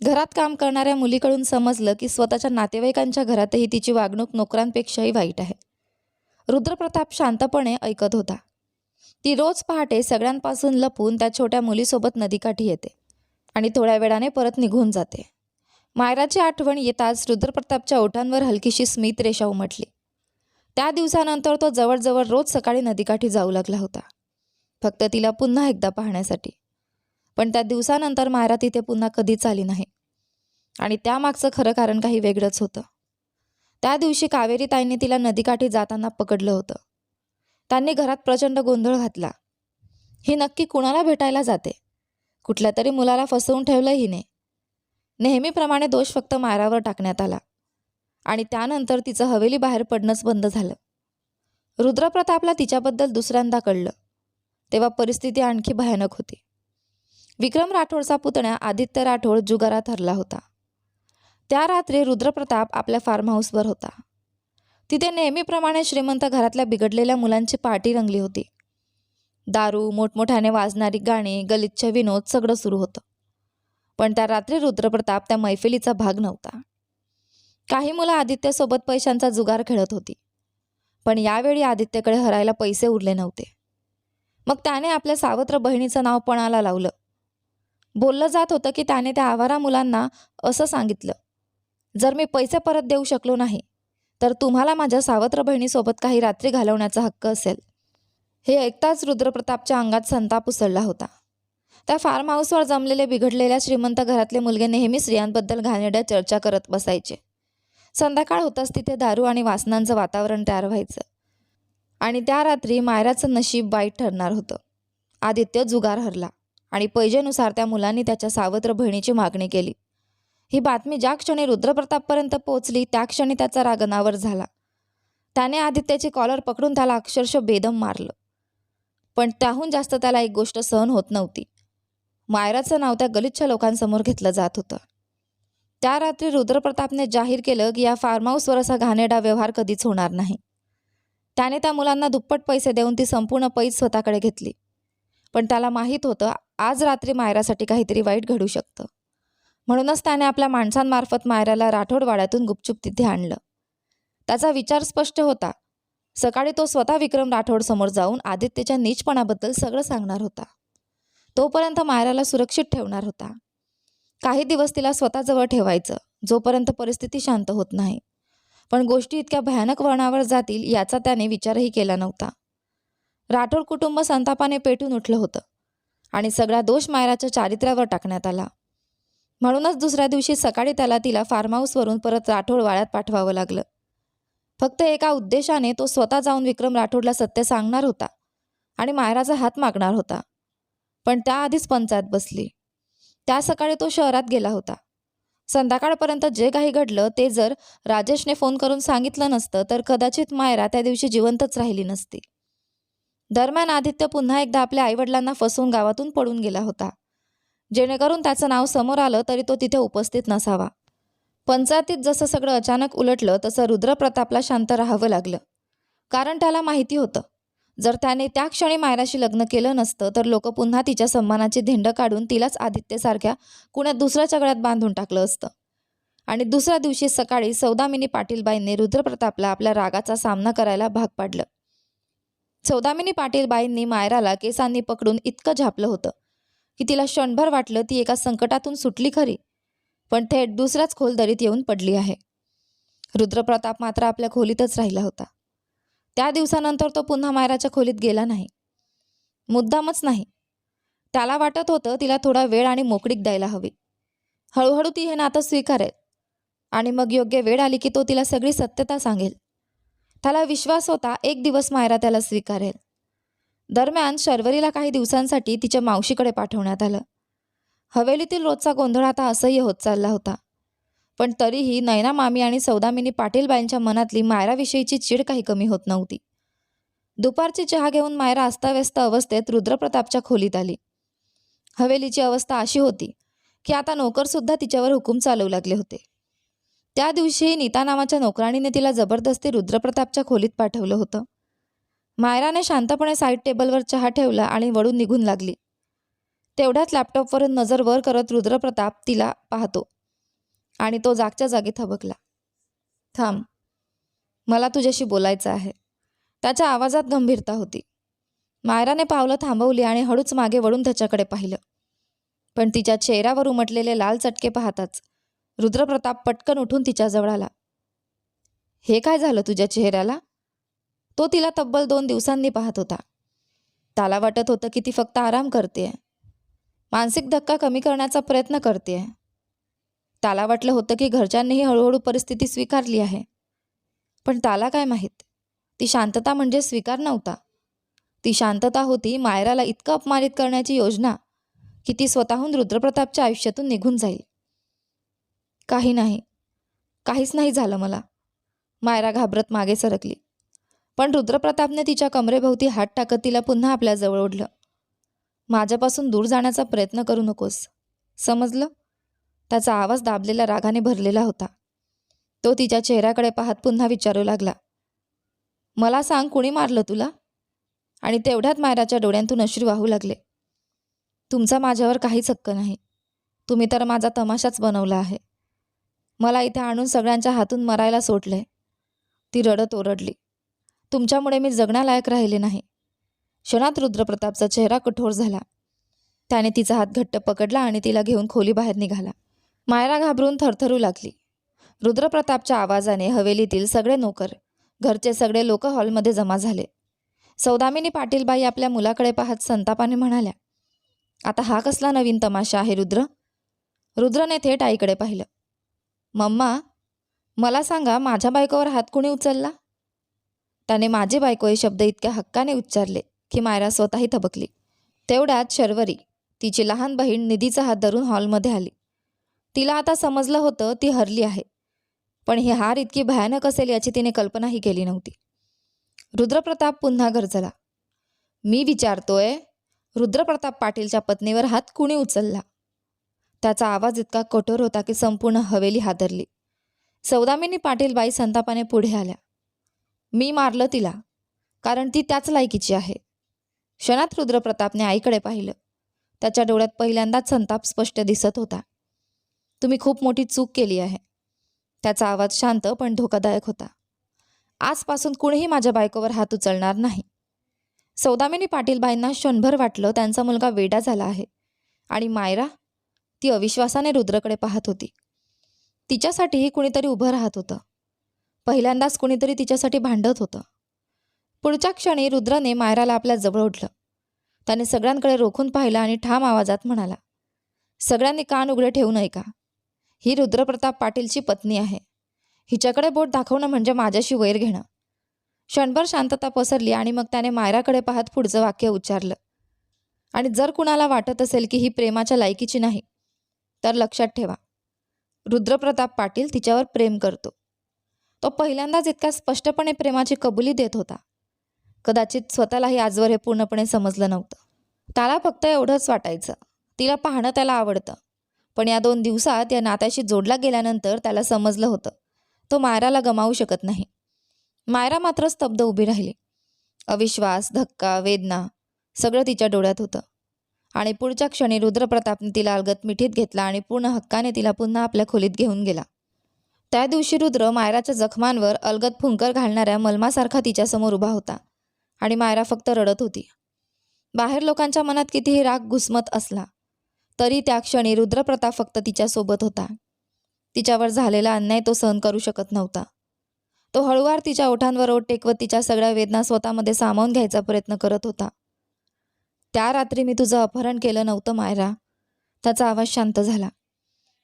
घरात काम करणाऱ्या मुलीकडून समजलं की स्वतःच्या नातेवाईकांच्या घरातही तिची वागणूक नोकरांपेक्षाही वाईट आहे. रुद्रप्रताप शांतपणे ऐकत होता. ती रोज पहाटे सगळ्यांपासून लपून त्या छोट्या मुलीसोबत नदीकाठी येते आणि थोड्या वेळाने परत निघून जाते. मायराची आठवण येताच रुद्रप्रतापच्या ओठांवर हलकीशी स्मित रेषा उमटली. त्या दिवसानंतर तो जवळजवळ रोज सकाळी नदीकाठी जाऊ लागला होता, फक्त तिला पुन्हा एकदा पाहण्यासाठी. पण त्या दिवसानंतर मायरा तिथे पुन्हा कधीच आली नाही आणि त्यामागचं खरं कारण काही वेगळंच होतं. त्या दिवशी कावेरी ताईंनी तिला नदीकाठी जाताना पकडलं होतं. त्यांनी घरात प्रचंड गोंधळ घातला. ही नक्की कुणाला भेटायला जाते? कुठल्या तरी मुलाला फसवून ठेवलं हिने. नेहमीप्रमाणे दोष फक्त मायरावर टाकण्यात आला आणि त्यानंतर तिचं हवेली बाहेर पडणंच बंद झालं. रुद्रप्रतापला तिच्याबद्दल दुसऱ्यांदा कळलं तेव्हा परिस्थिती आणखी भयानक होती. विक्रम राठोडचा पुतण्या आदित्य राठोड जुगारात हरला होता. त्या रात्री रुद्रप्रताप आपल्या फार्म हाऊसवर होता. तिथे नेहमीप्रमाणे श्रीमंत घरातल्या बिघडलेल्या मुलांची पार्टी रंगली होती. दारू, मोठमोठ्याने वाजणारी गाणी, गलिच्छ विनोद सगळं सुरू होतं. पण त्या रात्री रुद्रप्रताप त्या मैफिलीचा भाग नव्हता. काही मुलं आदित्यसोबत पैशांचा जुगार खेळत होती, पण यावेळी आदित्यकडे हरायला पैसे उरले नव्हते. मग त्याने आपल्या सावत्र बहिणीचं नाव पणाला लावलं. बोललं जात होतं की त्याने त्या आवारा मुलांना असं सांगितलं, जर मी पैसे परत देऊ शकलो नाही तर तुम्हाला माझ्या सावत्र बहिणीसोबत काही रात्री घालवण्याचा हक्क असेल. हे ऐकताच रुद्रप्रतापच्या अंगात संताप उसळला होता. त्या फार्म हाऊसवर जमलेले बिघडलेल्या श्रीमंत घरातले मुलगे नेहमी स्त्रियांबद्दल घाणेरड्या चर्चा करत बसायचे. संध्याकाळ होताच तिथे दारू आणि वासनांचं वातावरण तयार व्हायचं आणि त्या रात्री मायराचं नशीब वाईट ठरणार होतं. आदित्य जुगार हरला आणि पैजेनुसार त्या मुलांनी त्याच्या सावत्र बहिणीची मागणी केली. ही बातमी ज्या क्षणी रुद्रप्रतापपर्यंत पोहोचली त्या क्षणी त्याचा राग अनावर झाला. त्याने आदित्यची कॉलर पकडून त्याला अक्षरशः बेदम मारलं. पण त्याहून जास्त त्याला एक गोष्ट सहन होत नव्हती. मायराचं नाव त्या गलिच्छ लोकांसमोर घेतलं जात होतं. त्या रात्री रुद्रप्रतापने जाहीर केलं की या फार्म हाऊसवर असा घाणेरडा व्यवहार कधीच होणार नाही. त्याने त्या मुलांना दुप्पट पैसे देऊन ती संपूर्ण पैस स्वतःकडे घेतली. पण त्याला माहीत होतं आज रात्री मायरासाठी काहीतरी वाईट घडू शकतं. म्हणूनच त्याने आपल्या माणसांमार्फत मायराला राठोडवाड्यातून गुपचूप तिथे आणलं. त्याचा विचार स्पष्ट होता. सकाळी तो स्वतः विक्रम राठोड समोर जाऊन आदित्यच्या नीचपणाबद्दल सगळं सांगणार होता. तोपर्यंत मायराला सुरक्षित ठेवणार होता. काही दिवस तिला स्वतःजवळ ठेवायचं, जोपर्यंत परिस्थिती शांत होत नाही. पण गोष्टी इतक्या भयानक वळणावर जातील याचा त्याने विचारही केला नव्हता. राठोड कुटुंब संतापाने पेटून उठलं होतं आणि सगळा दोष मायराच्या चारित्र्यावर टाकण्यात आला. म्हणूनच दुसऱ्या दिवशी सकाळी तिला फार्म हाऊसवरून परत राठोड वाड्यात पाठवावं लागलं. फक्त एका उद्देशाने. तो स्वतः जाऊन विक्रम राठोडला सत्य सांगणार होता आणि मायराचा हात मागणार होता. पण त्याआधीच पंचायत बसली. त्या सकाळी तो शहरात गेला होता. संध्याकाळपर्यंत जे काही घडलं ते जर राजेशने फोन करून सांगितलं नसतं तर कदाचित मायरा त्या दिवशी जिवंतच राहिली नसती. दरम्यान आदित्य पुन्हा एकदा आपल्या आईवडिलांना फसवून गावातून पळून गेला होता, जेणेकरून त्याचं नाव समोर आलं तरी तो तिथे उपस्थित नसावा. पंचायतीत जसं सगळं अचानक उलटलं तसं रुद्रप्रतापला शांत राहावं लागलं. कारण त्याला माहिती होतं जर त्याने त्या क्षणी मायराशी लग्न केलं नसतं तर लोक पुन्हा तिच्या सन्मानाची धिंड काढून तिलाच आदित्यसारख्या कुण्या दुसऱ्या चगड्यात बांधून टाकलं असतं. आणि दुसऱ्या दिवशी सकाळी सौदामिनी पाटीलबाईंनी रुद्रप्रतापला आपल्या रागाचा सामना करायला भाग पाडलं. सौदामिनी पाटीलबाईंनी मायराला केसांनी पकडून इतकं झापलं होतं की तिला क्षणभर वाटलं ती एका संकटातून सुटली खरी, पण थेट दुसऱ्याच खोल दरीत येऊन पडली आहे. रुद्रप्रताप मात्र आपल्या खोलीतच राहिला होता. त्या दिवसानंतर तो पुन्हा मायराच्या खोलीत गेला नाही. मुद्दामच नाही. त्याला वाटत होतं तिला थोडा वेळ आणि मोकळीक द्यायला हवी. हळूहळू ती हे नातं स्वीकारेल आणि मग योग्य वेळ आली की तो तिला सगळी सत्यता सांगेल. त्याला विश्वास होता एक दिवस मायरा त्याला स्वीकारेल. दरम्यान शर्वरीला काही दिवसांसाठी तिच्या मावशीकडे पाठवण्यात आलं. हवेलीतील रोजचा गोंधळ आता असह्य होत चालला होता. पण तरीही नयना मामी आणि सौदामिनी पाटीलबाईंच्या मनातली मायराविषयीची चीड काही कमी होत नव्हती. दुपारची चहा घेऊन मायरा अस्ताव्यस्त अवस्थेत रुद्रप्रतापच्या खोलीत आली. हवेलीची अवस्था अशी होती की आता नोकरसुद्धा तिच्यावर हुकूम चालवू लागले होते. त्या दिवशी नीता नावाच्या नोकराणीने तिला जबरदस्ती रुद्रप्रतापच्या खोलीत पाठवलं होतं. मायराने शांतपणे साईड टेबलवर चहा ठेवला आणि वळून निघून लागली. तेवढ्यात लॅपटॉपवरून नजर वर करत रुद्रप्रताप तिला पाहतो आणि तो जागच्या जागी थबकला. थांब, मला तुझ्याशी बोलायचं आहे. त्याच्या आवाजात गंभीरता होती. मायराने पावलं थांबवली आणि हळूच मागे वळून त्याच्याकडे पाहिलं. पण तिच्या चेहऱ्यावर उमटलेले लाल चटके पाहताच रुद्रप्रताप पटकन उठून तिच्याजवळ आला. हे काय झालं तुझ्या चेहऱ्याला? तो तिला तब्बल 2 दिवसांनी पाहत होता. त्याला वाटत होतं की ती फक्त आराम करतेय, मानसिक धक्का कमी करण्याचा प्रयत्न करतेय. त्याला वाटलं होतं की घरच्यांनीही हळूहळू परिस्थिती स्वीकारली आहे. पण त्याला काय माहीत, ती शांतता म्हणजे स्वीकार नव्हता. ती शांतता होती मायराला इतकं अपमानित करण्याची योजना की ती स्वतःहून रुद्रप्रतापच्या आयुष्यातून निघून जाईल. काही नाही, काहीच नाही झालं मला. मायरा घाबरत मागे सरकली. पण रुद्रप्रतापने तिच्या कमरेभोवती हात टाकत तिला पुन्हा आपल्याजवळ ओढलं. माझ्यापासून दूर जाण्याचा प्रयत्न करू नकोस, समजलं? त्याचा आवाज दाबलेल्या रागाने भरलेला होता. तो तिच्या चेहऱ्याकडे पाहत पुन्हा विचारू लागला, मला सांग, कुणी मारलं तुला? आणि तेवढ्यात मायराच्या डोळ्यांतून अश्रू वाहू लागले. तुमचा माझ्यावर काहीच हक्क नाही. तुम्ही तर माझा तमाशाच बनवला आहे. मला इथे आणून सगळ्यांच्या हातून मरायला सोडलंय. ती रडत ओरडली. तुमच्यामुळे मी जगण्यालायक राहिले नाही. क्षणात रुद्रप्रतापचा चेहरा कठोर झाला. त्याने तिचा हात घट्ट पकडला आणि तिला घेऊन खोलीबाहेर निघाला. मायरा घाबरून थरथरू लागली. रुद्रप्रतापच्या आवाजाने हवेलीतील सगळे नोकर, घरचे सगळे लोक हॉलमध्ये जमा झाले. सौदामिनी पाटीलबाई आपल्या मुलाकडे पाहत संतापाने म्हणाल्या, आता हा कसला नवीन तमाशा आहे रुद्र? रुद्रने थेट आईकडे पाहिलं. मम्मा, मला सांगा, माझ्या बायकोवर हात कुणी उचलला? त्याने माझी बायको हे शब्द इतक्या हक्काने उच्चारले की मायरा स्वतःही थबकली. तेवढ्यात शर्वरी, तिची लहान बहीण निधीचा हात धरून हॉलमध्ये आली. तिला आता समजलं होतं ती हरली आहे, पण ही हार इतकी भयानक असेल याची तिने कल्पनाही केली नव्हती. रुद्रप्रताप पुन्हा गरजला. मी विचारतोय, रुद्रप्रताप पाटीलच्या पत्नीवर हात कुणी उचलला? त्याचा आवाज इतका कठोर होता की संपूर्ण हवेली हादरली. सौदामिनी पाटीलबाई संतापाने पुढे आल्या. मी मारलं तिला, कारण ती त्याच लायकीची आहे. क्षणात रुद्रप्रतापने आईकडे पाहिलं. त्याच्या डोळ्यात पहिल्यांदाच संताप स्पष्ट दिसत होता. तुम्ही खूप मोठी चूक केली आहे. त्याचा आवाज शांत पण धोकादायक होता. आजपासून कुणीही माझ्या बायकोवर हात उचलणार नाही. सौदामिनी पाटीलबाईंना क्षणभर वाटलं त्यांचा मुलगा वेडा झाला आहे. आणि मायरा, ती अविश्वासाने रुद्रकडे पाहत होती. तिच्यासाठीही कुणीतरी उभं राहत होतं. पहिल्यांदाच कुणीतरी तिच्यासाठी भांडत होतं. पुढच्या क्षणी रुद्रने मायराला आपल्या जवळ ओढलं. त्याने सगळ्यांकडे रोखून पाहिलं आणि ठाम आवाजात म्हणाला, सगळ्यांनी कान उघडे ठेवून ऐका. ही रुद्रप्रताप पाटीलची पत्नी आहे. हिच्याकडे बोट दाखवणं म्हणजे माझ्याशी वैर घेणं. क्षणभर शांतता पसरली आणि मग त्याने मायराकडे पाहत पुढचं वाक्य उच्चारलं, आणि जर कुणाला वाटत असेल की ही प्रेमाच्या लायकीची नाही, तर लक्षात ठेवा, रुद्रप्रताप पाटील तिच्यावर प्रेम करतो. तो पहिल्यांदाच इतक्या स्पष्टपणे प्रेमाची कबुली देत होता. कदाचित स्वतःलाही आजवर हे पूर्णपणे समजलं नव्हतं. त्याला फक्त एवढंच वाटायचं, तिला पाहणं त्याला आवडतं. पण या 2 दिवसात या नात्याशी जोडला गेल्यानंतर त्याला समजलं होतं तो मायराला गमावू शकत नाही. मायरा मात्र स्तब्ध उभी राहिली. अविश्वास, धक्का, वेदना सगळं तिच्या डोळ्यात होतं. आणि पुढच्या क्षणी रुद्रप्रतापने तिला अलगत मिठीत घेतला आणि पूर्ण हक्काने तिला पुन्हा आपल्या खोलीत घेऊन गेला. त्या दिवशी रुद्र मायराच्या जखमांवर अलगत फुंकर घालणाऱ्या मलमासारखा तिच्यासमोर उभा होता आणि मायरा फक्त रडत होती. बाहेर लोकांच्या मनात कितीही राग घुसमत असला तरी त्या क्षणी रुद्रप्रताप फक्त तिच्यासोबत होता. तिच्यावर झालेला अन्याय तो सहन करू शकत नव्हता. तो हळूवार तिच्या ओठांवर ओठ टेकवत तिच्या सगळ्या वेदना स्वतःमध्ये सामावून घ्यायचा प्रयत्न करत होता. त्या रात्री मी तुझं अपहरण केलं नव्हतं मायरा. त्याचा आवाज शांत झाला.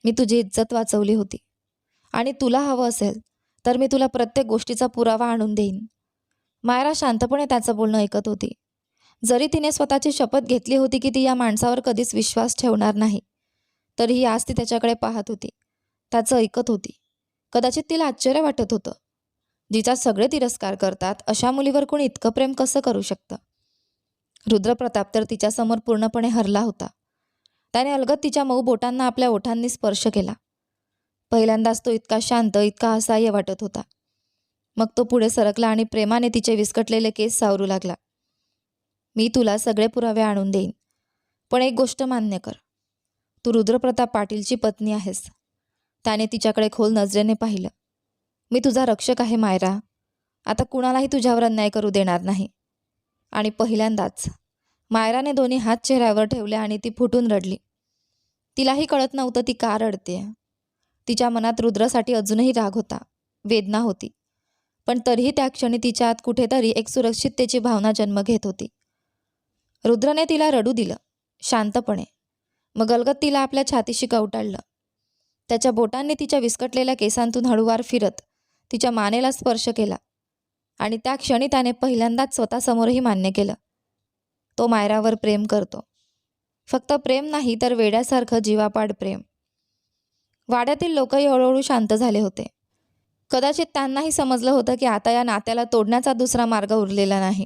मी तुझी इज्जत वाचवली होती. आणि तुला हवं असेल तर मी तुला प्रत्येक गोष्टीचा पुरावा आणून देईन. मायरा शांतपणे त्याचं बोलणं ऐकत होती. जरी तिने स्वतःची शपथ घेतली होती की ती या माणसावर कधीच विश्वास ठेवणार नाही, तरीही आज ती त्याच्याकडे पाहत होती, त्याचं ऐकत होती. कदाचित तिला आश्चर्य वाटत होतं. जिचा सगळे तिरस्कार करतात अशा मुलीवर कोणी इतकं प्रेम कसं करू शकतं? रुद्रप्रताप तर तिच्यासमोर पूर्णपणे हरला होता. त्याने अलगद तिच्या मऊ बोटांना आपल्या ओठांनी स्पर्श केला. पहिल्यांदाच तो इतका शांत, इतका असहाय्य वाटत होता. मग तो पुढे सरकला आणि प्रेमाने तिचे विस्कटलेले केस सावरू लागला. मी तुला सगळे पुरावे आणून देईन, पण एक गोष्ट मान्य कर. तू रुद्रप्रताप पाटीलची पत्नी आहेस. त्याने तिच्याकडे खोल नजरेने पाहिलं. मी तुझा रक्षक आहे मायरा. आता कुणालाही तुझ्यावर अन्याय करू देणार नाही. आणि पहिल्यांदाच मायराने दोन्ही हात चेहऱ्यावर ठेवले आणि ती फुटून रडली. तिलाही कळत नव्हतं ती का रडतेय. तिच्या मनात रुद्रसाठी अजूनही राग होता, वेदना होती. पण तरीही त्या क्षणी तिच्या आत कुठेतरी एक सुरक्षिततेची भावना जन्म घेत होती. रुद्रने तिला रडू दिलं, शांतपणे. मग अलगद तिला आपल्या छातीशी कवटाळलं. त्याच्या बोटांनी तिच्या विस्कटलेल्या केसांतून हळूवार फिरत तिच्या मानेला स्पर्श केला. आणि त्या क्षणी त्याने पहिल्यांदाच स्वतःसमोरही मान्य केलं, तो मायरावर प्रेम करतो. फक्त प्रेम नाही तर वेड्यासारखं जीवापाड प्रेम. वाड्यातील लोकही हळूहळू शांत झाले होते. कदाचित त्यांनाही समजलं होतं की आता या नात्याला तोडण्याचा दुसरा मार्ग उरलेला नाही.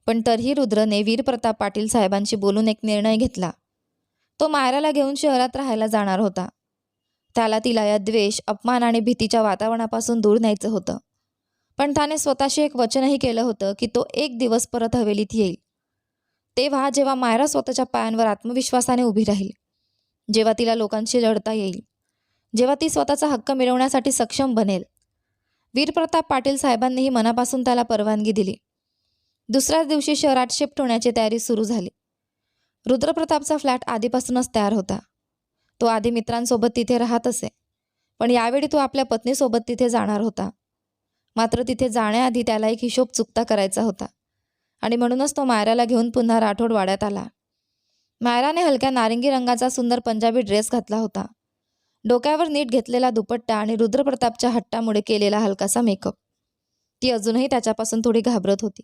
पण तरीही रुद्रने वीरप्रताप पाटील साहेबांशी बोलून एक निर्णय घेतला. तो मायराला घेऊन शहरात राहायला जाणार होता. त्याला तिला या द्वेष, अपमान आणि भीतीच्या वातावरणापासून दूर न्यायचं होतं. पण त्याने स्वतःशी एक वचनही केलं होतं की तो एक दिवस परत हवेलीत येईल. तेव्हा जेव्हा मायरा स्वतःच्या पायांवर आत्मविश्वासाने उभी राहील, जेव्हा तिला लोकांशी लढता येईल, जेव्हा ती स्वतःचा हक्क मिळवण्यासाठी सक्षम बनेल. वीरप्रताप पाटील साहेबांनीही मनापासून त्याला परवानगी दिली. दुसऱ्याच दिवशी शहरात शिफ्ट होण्याची तयारी सुरू झाली. रुद्रप्रतापचा फ्लॅट आधीपासूनच तयार होता. तो आधी मित्रांसोबत तिथे राहत असे, पण यावेळी तो आपल्या पत्नीसोबत तिथे जाणार होता. मात्र तिथे जाण्याआधी त्याला एक हिशोब चुकता करायचा होता आणि म्हणूनच तो मायराला घेऊन पुन्हा राठोड वाड्यात आला. मायराने हलक्या नारिंगी रंगाचा सुंदर पंजाबी ड्रेस घातला होता. डोक्यावर नीट घेतलेला दुपट्टा आणि रुद्रप्रतापच्या हट्टामुळे केलेला हलकासा मेकअप. ती अजूनही त्याच्यापासून थोडी घाबरत होती.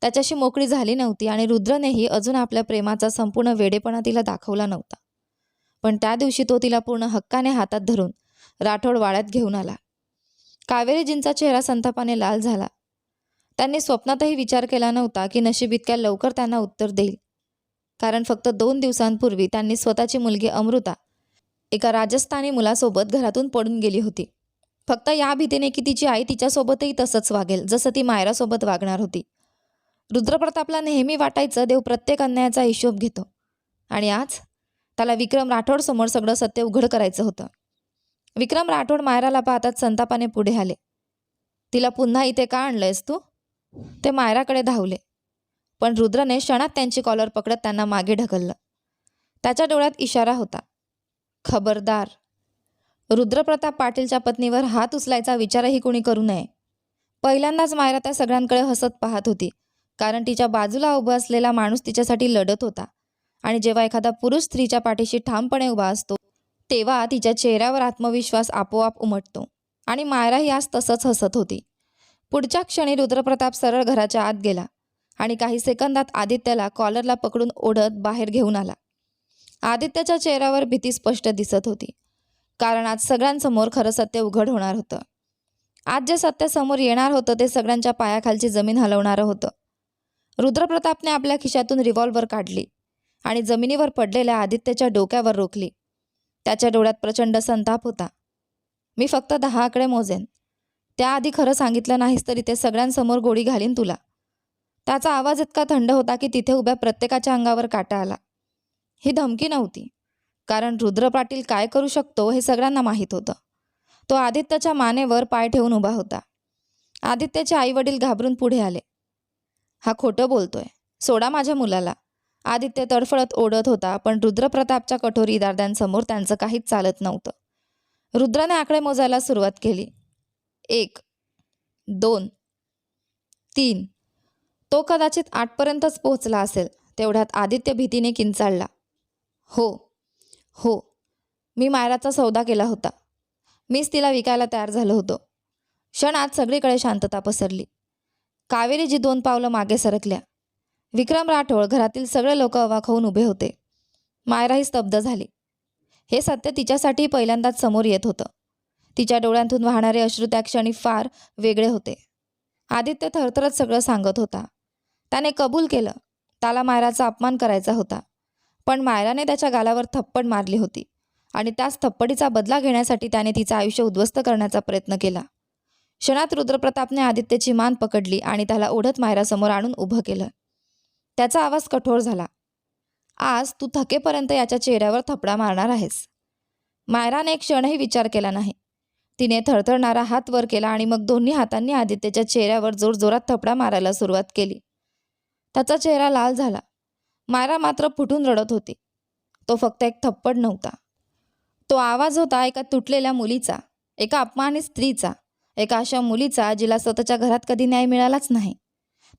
त्याच्याशी मोकळी झाली नव्हती आणि रुद्रनेही अजून आपल्या प्रेमाचा संपूर्ण वेडेपणा तिला दाखवला नव्हता. पण त्या दिवशी तो तिला पूर्ण हक्काने हातात धरून राठोड वाड्यात घेऊन आला. कावेरीजींचा चेहरा संतापाने लाल झाला. त्यांनी स्वप्नातही विचार केला नव्हता की नशीब इतक्या लवकर त्यांना उत्तर देईल. कारण फक्त 2 दिवसांपूर्वी त्यांनी स्वतःची मुलगी अमृता एका राजस्थानी मुलासोबत घरातून पडून गेली होती. फक्त या भीतीने की तिची आई तिच्यासोबतही तसंच वागेल जसं ती मायरासोबत वागणार होती. रुद्रप्रतापला नेहमी वाटायचं देव प्रत्येक अन्यायाचा हिशोब घेतो. आणि आज त्याला विक्रम राठोड समोर सगळं सत्य उघड करायचं होतं. विक्रम राठोड मायराला पाहताच संतापाने पुढे आले. तिला पुन्हा इथे का आणलंयस तू? ते मायराकडे धावले. पण रुद्रने क्षणात त्यांची कॉलर पकडत त्यांना मागे ढकललं. त्याच्या डोळ्यात इशारा होता, खबरदार. रुद्रप्रताप पाटीलच्या पत्नीवर हात उचलायचा विचारही कोणी करू नये. पहिल्यांदाच मायरा त्या सगळ्यांकडे हसत पाहत होती, कारण तिच्या बाजूला उभा असलेला माणूस तिच्यासाठी लढत होता. आणि जेव्हा एखादा पुरुष स्त्रीच्या पाठीशी ठामपणे उभा असतो तेव्हा तिच्या चेहऱ्यावर आत्मविश्वास आपोआप उमटतो. आणि मायराही आज तसंच हसत होती. पुढच्या क्षणी रुद्रप्रताप सरळ घराच्या आत गेला आणि काही सेकंदात आदित्यला कॉलरला पकडून ओढत बाहेर घेऊन आला. आदित्यच्या चेहऱ्यावर भीती स्पष्ट दिसत होती, कारण आज सगळ्यांसमोर खरं सत्य उघड होणार होतं. आज जे सत्य समोर येणार होतं ते सगळ्यांच्या पायाखालची जमीन हलवणारं होतं. रुद्रप्रतापने आपल्या खिशातून रिव्हॉल्वर काढली आणि जमिनीवर पडलेल्या आदित्यच्या डोक्यावर रोखली. त्याच्या डोळ्यात प्रचंड संताप होता. मी फक्त 10 आकडे मोजेन. त्याआधी खरं सांगितलं नाहीस तरी ते सगळ्यांसमोर गोळी घालीन तुला. त्याचा आवाज इतका थंड होता की तिथे उभ्या प्रत्येकाच्या अंगावर काटा आला. ही धमकी नव्हती, कारण रुद्र पाटील काय करू शकतो हे सगळ्यांना माहीत होतं. तो आदित्यच्या मानेवर पाय ठेवून उभा होता. आदित्यचे आईवडील घाबरून पुढे आले. हा खोटं बोलतोय, सोडा माझ्या मुलाला. आदित्य तडफडत ओढत होता, पण रुद्रप्रतापच्या कठोर इराद्यांसमोर त्यांचं काहीच चालत नव्हतं. रुद्राने आकडे मोजायला सुरुवात केली. 1, 2, 3. तो कदाचित 8पर्यंतच पोहोचला असेल. तेवढ्यात आदित्य भीतीने किंचाळला. हो हो, मी मायराचा सौदा केला होता. मीच तिला विकायला तयार झालो होतो. क्षणात सगळीकडे शांतता पसरली. कावेरीजी 2 पावलं मागे सरकल्या. विक्रम राठोड, घरातील सगळे लोक अवाक होऊन उभे होते. मायराही स्तब्ध झाली. हे सत्य तिच्यासाठी पहिल्यांदाच समोर येत होतं. तिच्या डोळ्यांतून वाहणारे अश्रू त्या क्षणी फार वेगळे होते. आदित्य थरथरत सगळं सांगत होता. त्याने कबूल केलं, त्याला मायराचा अपमान करायचा होता. पण मायराने त्याच्या गालावर थप्पड मारली होती आणि त्याच थप्पडीचा बदला घेण्यासाठी त्याने तिचं आयुष्य उद्ध्वस्त करण्याचा प्रयत्न केला. क्षणात रुद्रप्रतापने आदित्यची मान पकडली आणि त्याला ओढत मायरासमोर आणून उभं केलं. त्याचा आवाज कठोर झाला. आज तू थकेपर्यंत याच्या चेहऱ्यावर थपडा मारणार आहेस. मायराने एक क्षणही विचार केला नाही. तिने थरथरणारा हात वर केला आणि मग दोन्ही हातांनी आदित्यच्या चेहऱ्यावर जोरजोरात थपडा मारायला सुरुवात केली. त्याचा चेहरा लाल झाला. मायरा मात्र फुटून रडत होती. तो फक्त एक थप्पड नव्हता. तो आवाज होता एका तुटलेल्या मुलीचा, एका अपमानित स्त्रीचा, एका अशा मुलीचा जिला स्वतःच्या घरात कधी न्याय मिळालाच नाही.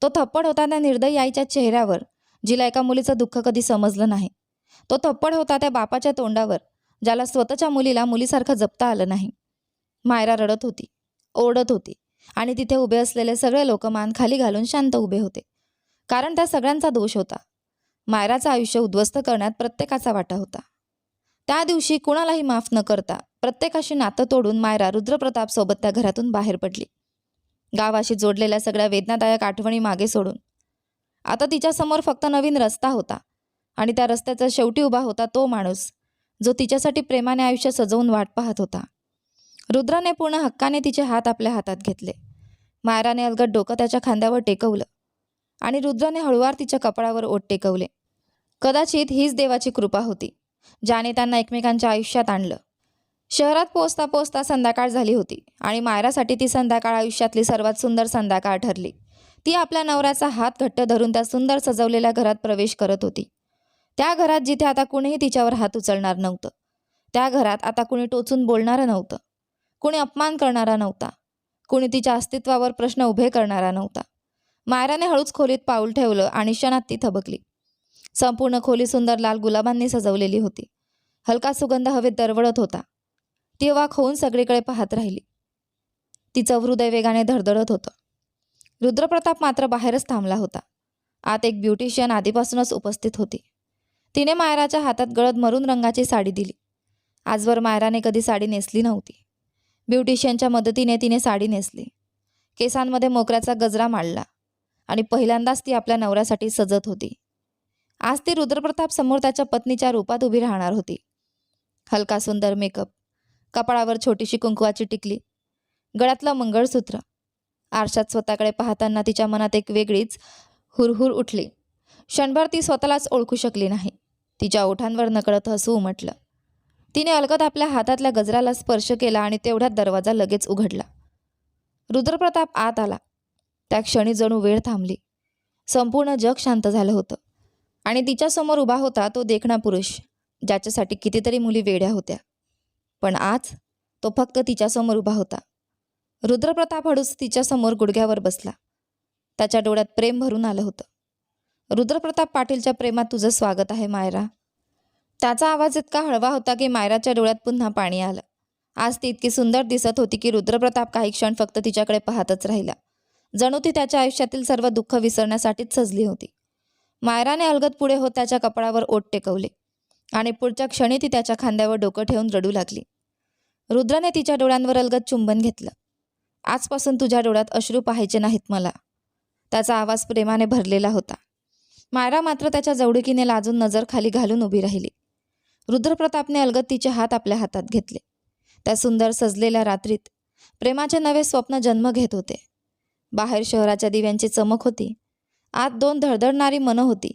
तो थप्पड होता त्या निर्दयी आईच्या चेहऱ्यावर, जिला एका मुलीचं दुःख कधी समजलं नाही. तो थप्पड होता त्या बापाच्या तोंडावर, ज्याला स्वतःच्या मुलीला मुलीसारखं जपता आलं नाही. मायरा रडत होती, ओरडत होती आणि तिथे उभे असलेले सगळे लोक मान खाली घालून शांत उभे होते. कारण त्या सगळ्यांचा दोष होता. मायराचं आयुष्य उद्ध्वस्त करण्यात प्रत्येकाचा वाटा होता. त्या दिवशी कुणालाही माफ न करता प्रत्येकाशी नातं तोडून मायरा रुद्रप्रताप सोबत त्या घरातून बाहेर पडली. गावाशी जोडलेल्या सगळ्या वेदनादायक आठवणी मागे सोडून आता तिच्यासमोर फक्त नवीन रस्ता होता आणि त्या रस्त्याचा शेवटी उभा होता तो माणूस जो तिच्यासाठी प्रेमाने आयुष्य सजवून वाट पाहत होता. रुद्राने पूर्ण हक्काने तिचे हात आपल्या हातात घेतले. मायराने अलगद डोकं त्याच्या खांद्यावर टेकवलं आणि रुद्राने हळूवार तिच्या कपाळावर ओठ टेकवले. कदाचित हीच देवाची कृपा होती, ज्याने त्यांना एकमेकांच्या आयुष्यात आणलं. शहरात पोहोचता पोहोचता संध्याकाळ झाली होती आणि मायरासाठी ती संध्याकाळ आयुष्यातली सर्वात सुंदर संध्याकाळ ठरली. ती आपल्या नवऱ्याचा हात घट्ट धरून त्या सुंदर सजवलेल्या घरात प्रवेश करत होती. त्या घरात जिथे आता कुणीही तिच्यावर हात उचलणार नव्हतं. त्या घरात आता कुणी टोचून बोलणारं नव्हतं, कुणी अपमान करणारा नव्हता, कुणी तिच्या अस्तित्वावर प्रश्न उभे करणारा नव्हता. मायराने हळूच खोलीत पाऊल ठेवलं आणि क्षणात ती थबकली. संपूर्ण खोली सुंदर लाल गुलाबांनी सजवलेली होती. हलका सुगंध हवेत दरवळत होता. ती अवाक होऊन सगळीकडे पाहत राहिली. तिचं हृदय वेगाने धडधडत होतं. रुद्रप्रताप मात्र बाहेरच थांबला होता. आत एक ब्युटिशियन आधीपासूनच उपस्थित होती. तिने मायराच्या हातात गडद मरून रंगाची साडी दिली. आजवर मायराने कधी साडी नेसली नव्हती. ब्युटिशियनच्या मदतीने तिने साडी नेसली. केसांमध्ये मोगऱ्याचा गजरा मांडला आणि पहिल्यांदाच ती आपल्या नवऱ्यासाठी सजत होती. आज ती रुद्रप्रताप समोर त्याच्या पत्नीच्या रूपात उभी राहणार होती. हलका सुंदर मेकअप, कपाळावर छोटीशी कुंकवाची टिकली, गळ्यातलं मंगळसूत्र. आरशात स्वतःकडे पाहताना तिच्या मनात एक वेगळीच हुरहुर उठली. क्षणभर ती स्वतःलाच ओळखू शकली नाही. तिच्या ओठांवर नकळत हसू उमटलं. तिने अलगद आपल्या हातातल्या गजराला स्पर्श केला आणि तेवढ्यात दरवाजा लगेच उघडला. रुद्रप्रताप आत आला. त्या क्षणी जणू वेळ थांबली. संपूर्ण जग शांत झालं होतं आणि तिच्यासमोर उभा होता तो देखणा पुरुष, ज्याच्यासाठी कितीतरी मुली वेड्या होत्या. पण आज तो फक्त तिच्यासमोर उभा होता. रुद्रप्रताप हळूच तिच्यासमोर गुडघ्यावर बसला. त्याच्या डोळ्यात प्रेम भरून आलं होतं. रुद्रप्रताप पाटीलच्या प्रेमात तुझं स्वागत आहे मायरा. त्याचा आवाज इतका हळवा होता की मायराच्या डोळ्यात पुन्हा पाणी आलं. आज ती इतकी सुंदर दिसत होती की रुद्रप्रताप काही क्षण फक्त तिच्याकडे पाहतच राहिला. जणू ती त्याच्या आयुष्यातील सर्व दुःख विसरण्यासाठीच सजली होती. मायराने अलगद पुढे होत त्याच्या कपाळावर ओठ टेकवले आणि पुढच्या क्षणी ती त्याच्या खांद्यावर डोकं ठेवून रडू लागली. रुद्राने तिच्या डोळ्यांवर अलगद चुंबन घेतलं. आजपासून तुझ्या डोळ्यात अश्रू पाहायचे नाहीत मला. त्याचा आवाज प्रेमाने भरलेला होता. मायरा मात्र त्याच्या जवळकीने लाजून नजर खाली घालून उभी राहिली. रुद्रप्रतापने अलगद तिचे हात आपल्या हातात घेतले. त्या सुंदर सजलेल्या रात्रीत प्रेमाचे नवे स्वप्न जन्म घेत होते. बाहेर शहराच्या दिव्यांची चमक होती. आत दोन धडधडणारी मनं होती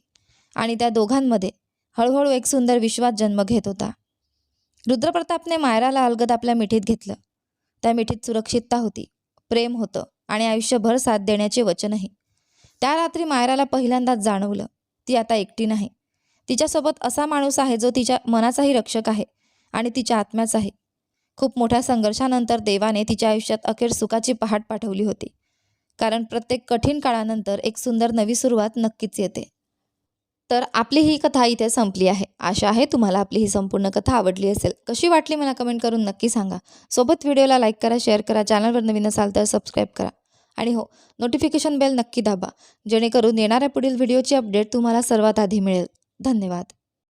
आणि त्या दोघांमध्ये हळूहळू एक सुंदर विश्वास जन्म घेत होता. रुद्रप्रतापने मायराला अलगद आपल्या मिठीत घेतलं. त्या मिठीत सुरक्षितता होती, प्रेम होतं आणि आयुष्यभर साथ देण्याचे वचनही. त्या रात्री मायराला पहिल्यांदाच जाणवलं, ती आता एकटी नाही. तिच्यासोबत असा माणूस आहे जो तिच्या मनाचाही रक्षक आहे आणि तिच्या आत्म्याचाही. खूप मोठ्या संघर्षानंतर देवाने तिच्या आयुष्यात अखेर सुखाची पहाट पाठवली होती. कारण प्रत्येक कठीण काळानंतर एक सुंदर नवी सुरुवात नक्कीच येते. तर आपली ही कथा इथे संपली आहे. आशा आहे तुम्हाला आपली ही संपूर्ण कथा आवडली असेल. कशी वाटली मला कमेंट करून नक्की सांगा. सोबत व्हिडिओला लाईक करा, शेअर करा, चॅनलवर नवीन असाल तर सबस्क्राईब करा आणि हो, नोटिफिकेशन बेल नक्की दाबा, जेणेकरून येणाऱ्या पुढील व्हिडिओची अपडेट तुम्हाला सर्वात आधी मिळेल. धन्यवाद.